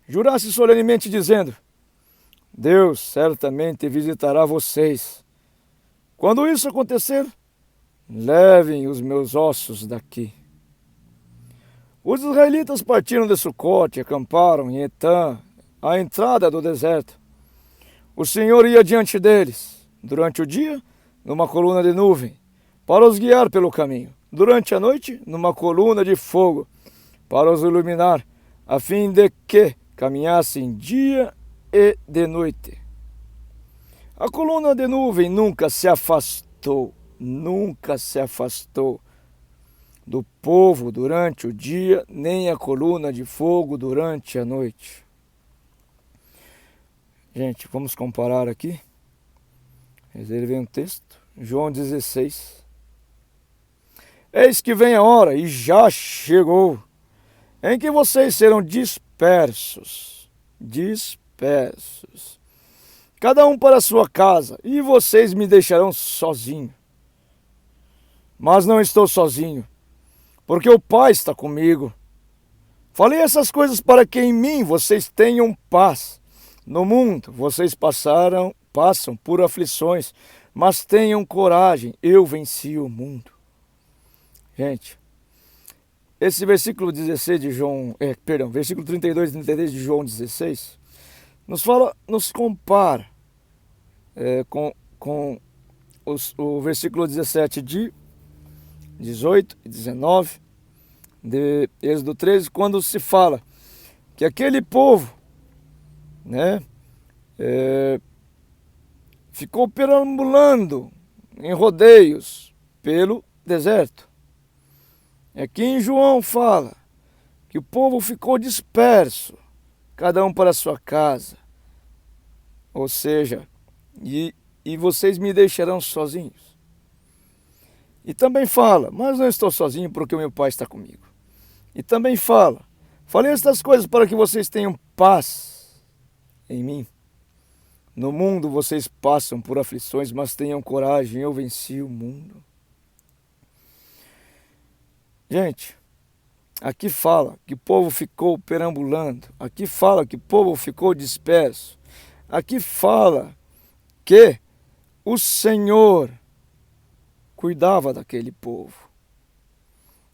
jurassem solenemente, dizendo, Deus certamente visitará vocês. Quando isso acontecer, levem os meus ossos daqui. Os israelitas partiram de Sucote e acamparam em Etã, à entrada do deserto. O Senhor ia diante deles, durante o dia, numa coluna de nuvem, para os guiar pelo caminho. Durante a noite, numa coluna de fogo, para os iluminar, a fim de que caminhassem dia e de noite. A coluna de nuvem nunca se afastou do povo durante o dia, nem a coluna de fogo durante a noite. Gente, vamos comparar aqui. Reservei um texto, João 16. Eis que vem a hora, e já chegou, em que vocês serão dispersos, cada um para a sua casa, e vocês me deixarão sozinho. Mas não estou sozinho, porque o Pai está comigo. Falei essas coisas para que em mim vocês tenham paz. No mundo vocês passam por aflições, mas tenham coragem, eu venci o mundo. Gente, esse versículo 16 de João, versículo 32 e 33 de João 16, nos compara com o versículo 17 de 18 e 19 de Êxodo 13, quando se fala que aquele povo, ficou perambulando em rodeios pelo deserto. Aqui em João fala que o povo ficou disperso, cada um para a sua casa. Ou seja, e vocês me deixarão sozinhos. E também fala, mas não estou sozinho porque o meu Pai está comigo. E também fala, falei estas coisas para que vocês tenham paz em mim. No mundo vocês passam por aflições, mas tenham coragem, eu venci o mundo. Gente, aqui fala que o povo ficou perambulando, aqui fala que o povo ficou disperso, aqui fala que o Senhor cuidava daquele povo.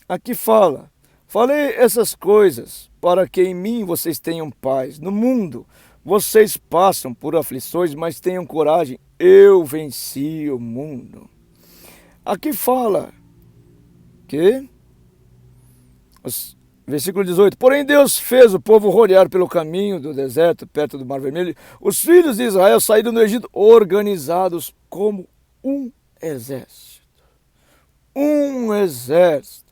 Aqui fala, falei essas coisas para que em mim vocês tenham paz. No mundo vocês passam por aflições, mas tenham coragem, eu venci o mundo. Aqui fala que, versículo 18, porém Deus fez o povo rodear pelo caminho do deserto, perto do Mar Vermelho. Os filhos de Israel saíram do Egito organizados como um exército. Um exército.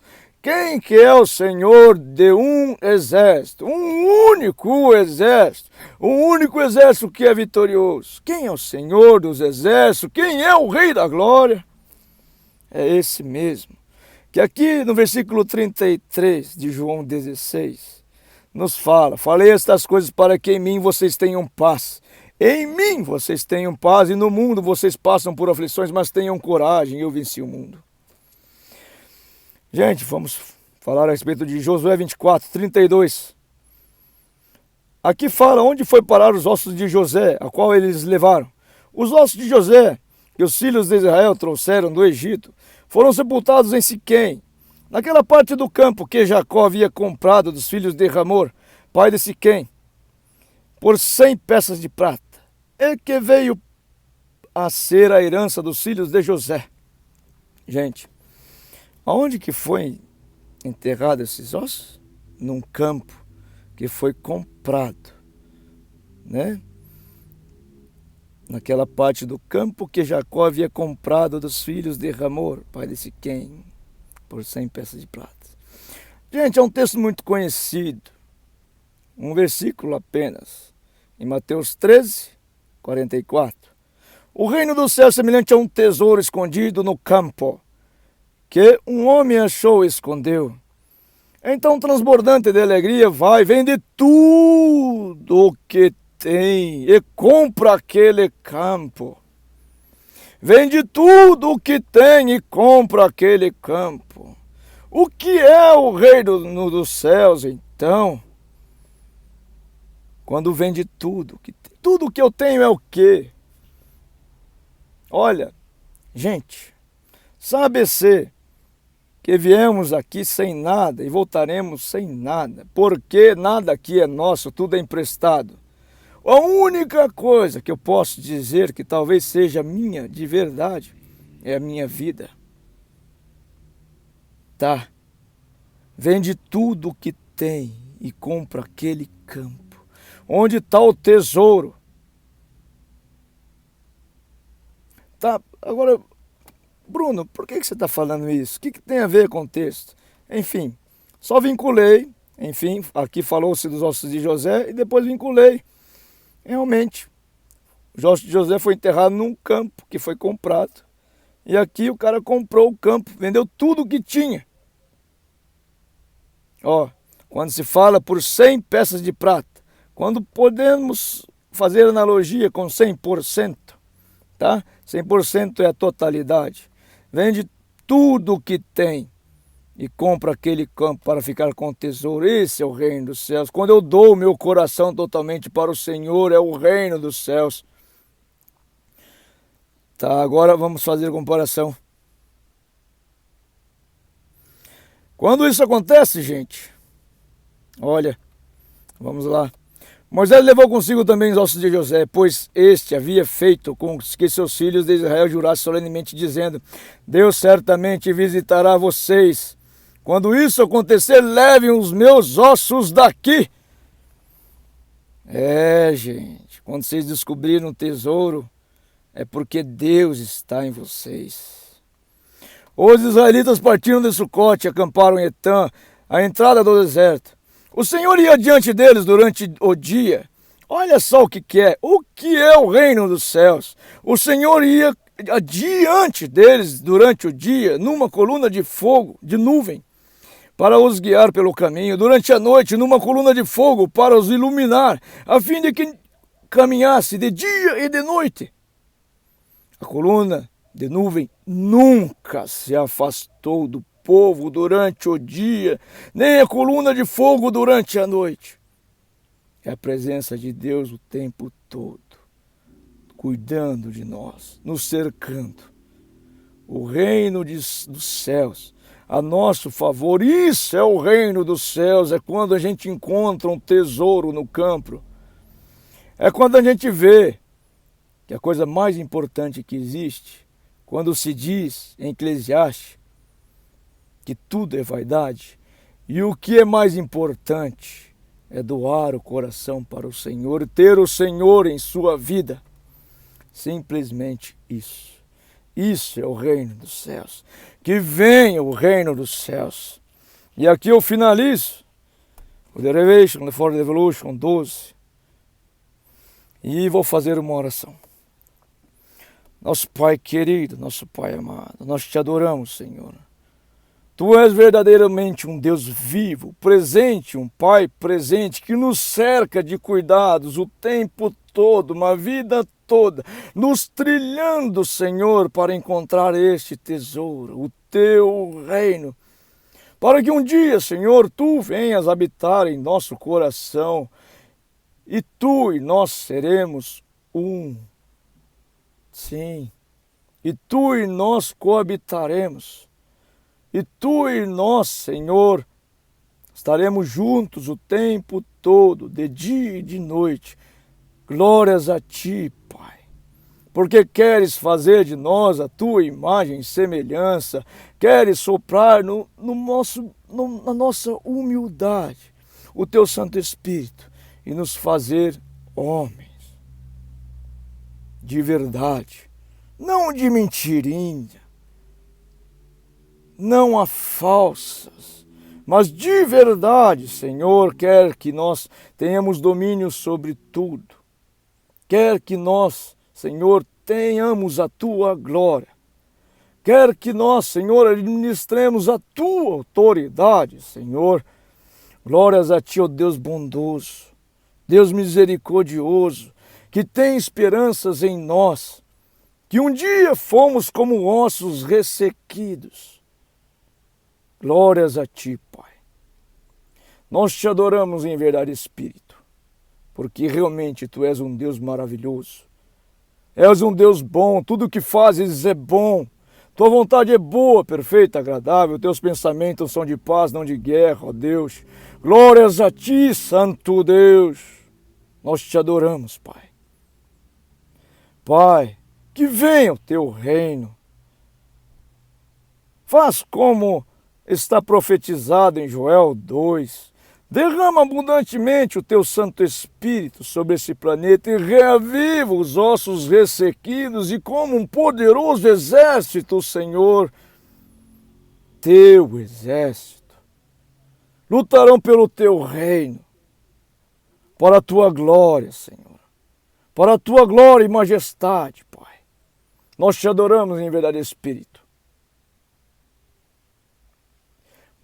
Quem que é o Senhor de um exército? Um único exército. Um único exército que é vitorioso. Quem é o Senhor dos exércitos? Quem é o Rei da Glória? É esse mesmo. Que aqui no versículo 33 de João 16, nos fala, falei estas coisas para que em mim vocês tenham paz. Em mim vocês tenham paz e no mundo vocês passam por aflições, mas tenham coragem, eu venci o mundo. Gente, vamos falar a respeito de Josué 24, 32. Aqui fala onde foi parar os ossos de José, a qual eles levaram. Os ossos de José, que os filhos de Israel trouxeram do Egito, foram sepultados em Siquém, naquela parte do campo que Jacó havia comprado dos filhos de Ramor, pai de Siquém, por 100 peças de prata, e que veio a ser a herança dos filhos de José. Gente, aonde que foi enterrado esses ossos? Num campo que foi comprado, né? Naquela parte do campo que Jacó havia comprado dos filhos de Ramor, pai de Siquém, por 100 peças de prata. Gente, é um texto muito conhecido, um versículo apenas, em Mateus 13, 44. O reino do céu é semelhante a um tesouro escondido no campo, que um homem achou e escondeu. Então, transbordante de alegria, vai, vende tudo o que tem e compra aquele campo. Vende tudo o que tem e compra aquele campo. O que é o reino dos céus, então? Quando vende tudo que eu tenho é o quê? Olha, gente, sabe-se que viemos aqui sem nada e voltaremos sem nada, porque nada aqui é nosso, tudo é emprestado. A única coisa que eu posso dizer que talvez seja minha de verdade é a minha vida. Tá? Vende tudo o que tem e compra aquele campo. Onde está o tesouro? Tá, agora, Bruno, por que você está falando isso? O que tem a ver com o texto? Enfim, só vinculei, enfim, aqui falou-se dos ossos de José e depois vinculei. Realmente, os ossos de José foi enterrado num campo que foi comprado. E aqui o cara comprou o campo, vendeu tudo o que tinha. Ó, quando se fala por 100 peças de prata, quando podemos fazer analogia com 100%, tá? 100% é a totalidade. Vende tudo o que tem e compra aquele campo para ficar com o tesouro. Esse é o reino dos céus. Quando eu dou o meu coração totalmente para o Senhor, é o reino dos céus. Tá, agora vamos fazer a comparação. Quando isso acontece, gente, olha, vamos lá. Moisés levou consigo também os ossos de José, pois este havia feito com que seus filhos de Israel jurassem solenemente, dizendo: Deus certamente visitará vocês. Quando isso acontecer, levem os meus ossos daqui. Gente, quando vocês descobriram o tesouro, é porque Deus está em vocês. Os israelitas partiram de Sucote e acamparam em Etã, à entrada do deserto. O Senhor ia diante deles durante o dia. Olha só o que é. O que é o reino dos céus? O Senhor ia adiante deles durante o dia, numa coluna de fogo, de nuvem, para os guiar pelo caminho. Durante a noite, numa coluna de fogo, para os iluminar, a fim de que caminhasse de dia e de noite. A coluna de nuvem nunca se afastou do povo durante o dia, nem a coluna de fogo durante a noite. É a presença de Deus o tempo todo, cuidando de nós, nos cercando. O reino dos céus, a nosso favor. Isso é o reino dos céus, é quando a gente encontra um tesouro no campo. É quando a gente vê que a coisa mais importante que existe, quando se diz em Eclesiastes que tudo é vaidade, e o que é mais importante é doar o coração para o Senhor, ter o Senhor em sua vida. Simplesmente isso. Isso é o reino dos céus. Que venha o reino dos céus. E aqui eu finalizo o The Revelation for the Evolution 12 e vou fazer uma oração. Nosso Pai querido, nosso Pai amado, nós te adoramos, Senhor. Tu és verdadeiramente um Deus vivo, presente, um Pai presente, que nos cerca de cuidados o tempo todo, uma vida toda, nos trilhando, Senhor, para encontrar este tesouro, o teu reino. Para que um dia, Senhor, tu venhas habitar em nosso coração e tu e nós seremos um. Sim, e tu e nós coabitaremos, e tu e nós, Senhor, estaremos juntos o tempo todo, de dia e de noite. Glórias a Ti, Pai, porque queres fazer de nós a Tua imagem e semelhança, queres soprar na nossa humildade o Teu Santo Espírito e nos fazer homens de verdade, não de mentirinha, não a falsas, mas de verdade, Senhor, quer que nós tenhamos domínio sobre tudo, quer que nós, Senhor, tenhamos a Tua glória, quer que nós, Senhor, administremos a Tua autoridade, Senhor. Glórias a Ti, ó Deus bondoso, Deus misericordioso, que tem esperanças em nós, que um dia fomos como ossos ressequidos. Glórias a Ti, Pai. Nós Te adoramos em verdade, Espírito, porque realmente Tu és um Deus maravilhoso. És um Deus bom, tudo o que fazes é bom. Tua vontade é boa, perfeita, agradável. Teus pensamentos são de paz, não de guerra, ó Deus. Glórias a Ti, Santo Deus. Nós Te adoramos, Pai. Pai, que venha o Teu reino. Faz como está profetizado em Joel 2. Derrama abundantemente o Teu Santo Espírito sobre esse planeta e reaviva os ossos ressequidos, e como um poderoso exército, Senhor, Teu exército, lutarão pelo Teu reino, para a Tua glória, Senhor, para a Tua glória e majestade, Pai. Nós Te adoramos em verdade, Espírito.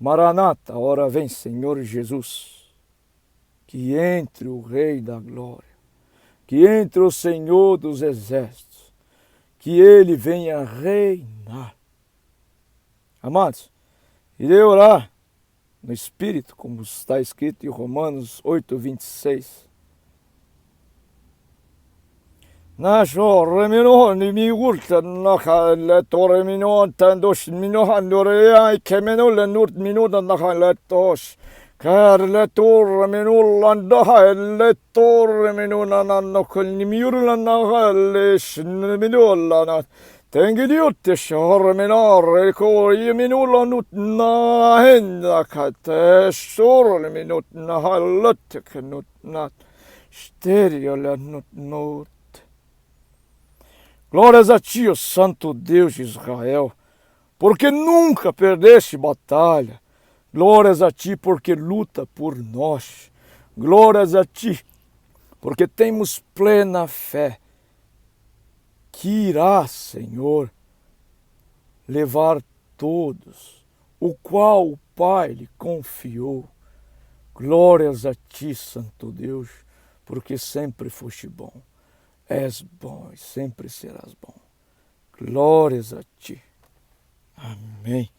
Maranata, ora vem, Senhor Jesus, que entre o Rei da Glória, que entre o Senhor dos Exércitos, que Ele venha reinar. Amados, irei orar no Espírito, como está escrito em Romanos 8:26. Nasho remino mi urta nakhala toremino tandos mino handorea kemeno lenurt mino nakhala tos karla toremino landa halle toremino nanno kolni miurla nakhalle shnmino lana tengidiutte shormenor ko yemino lanut na henda kate shormenot nahallat knut nat stereo lanut not. Glórias a Ti, ó Santo Deus de Israel, porque nunca perdeste batalha. Glórias a Ti, porque luta por nós. Glórias a Ti, porque temos plena fé que irás, Senhor, levar todos, o qual o Pai lhe confiou. Glórias a Ti, Santo Deus, porque sempre foste bom. És bom e sempre serás bom. Glórias a Ti. Amém.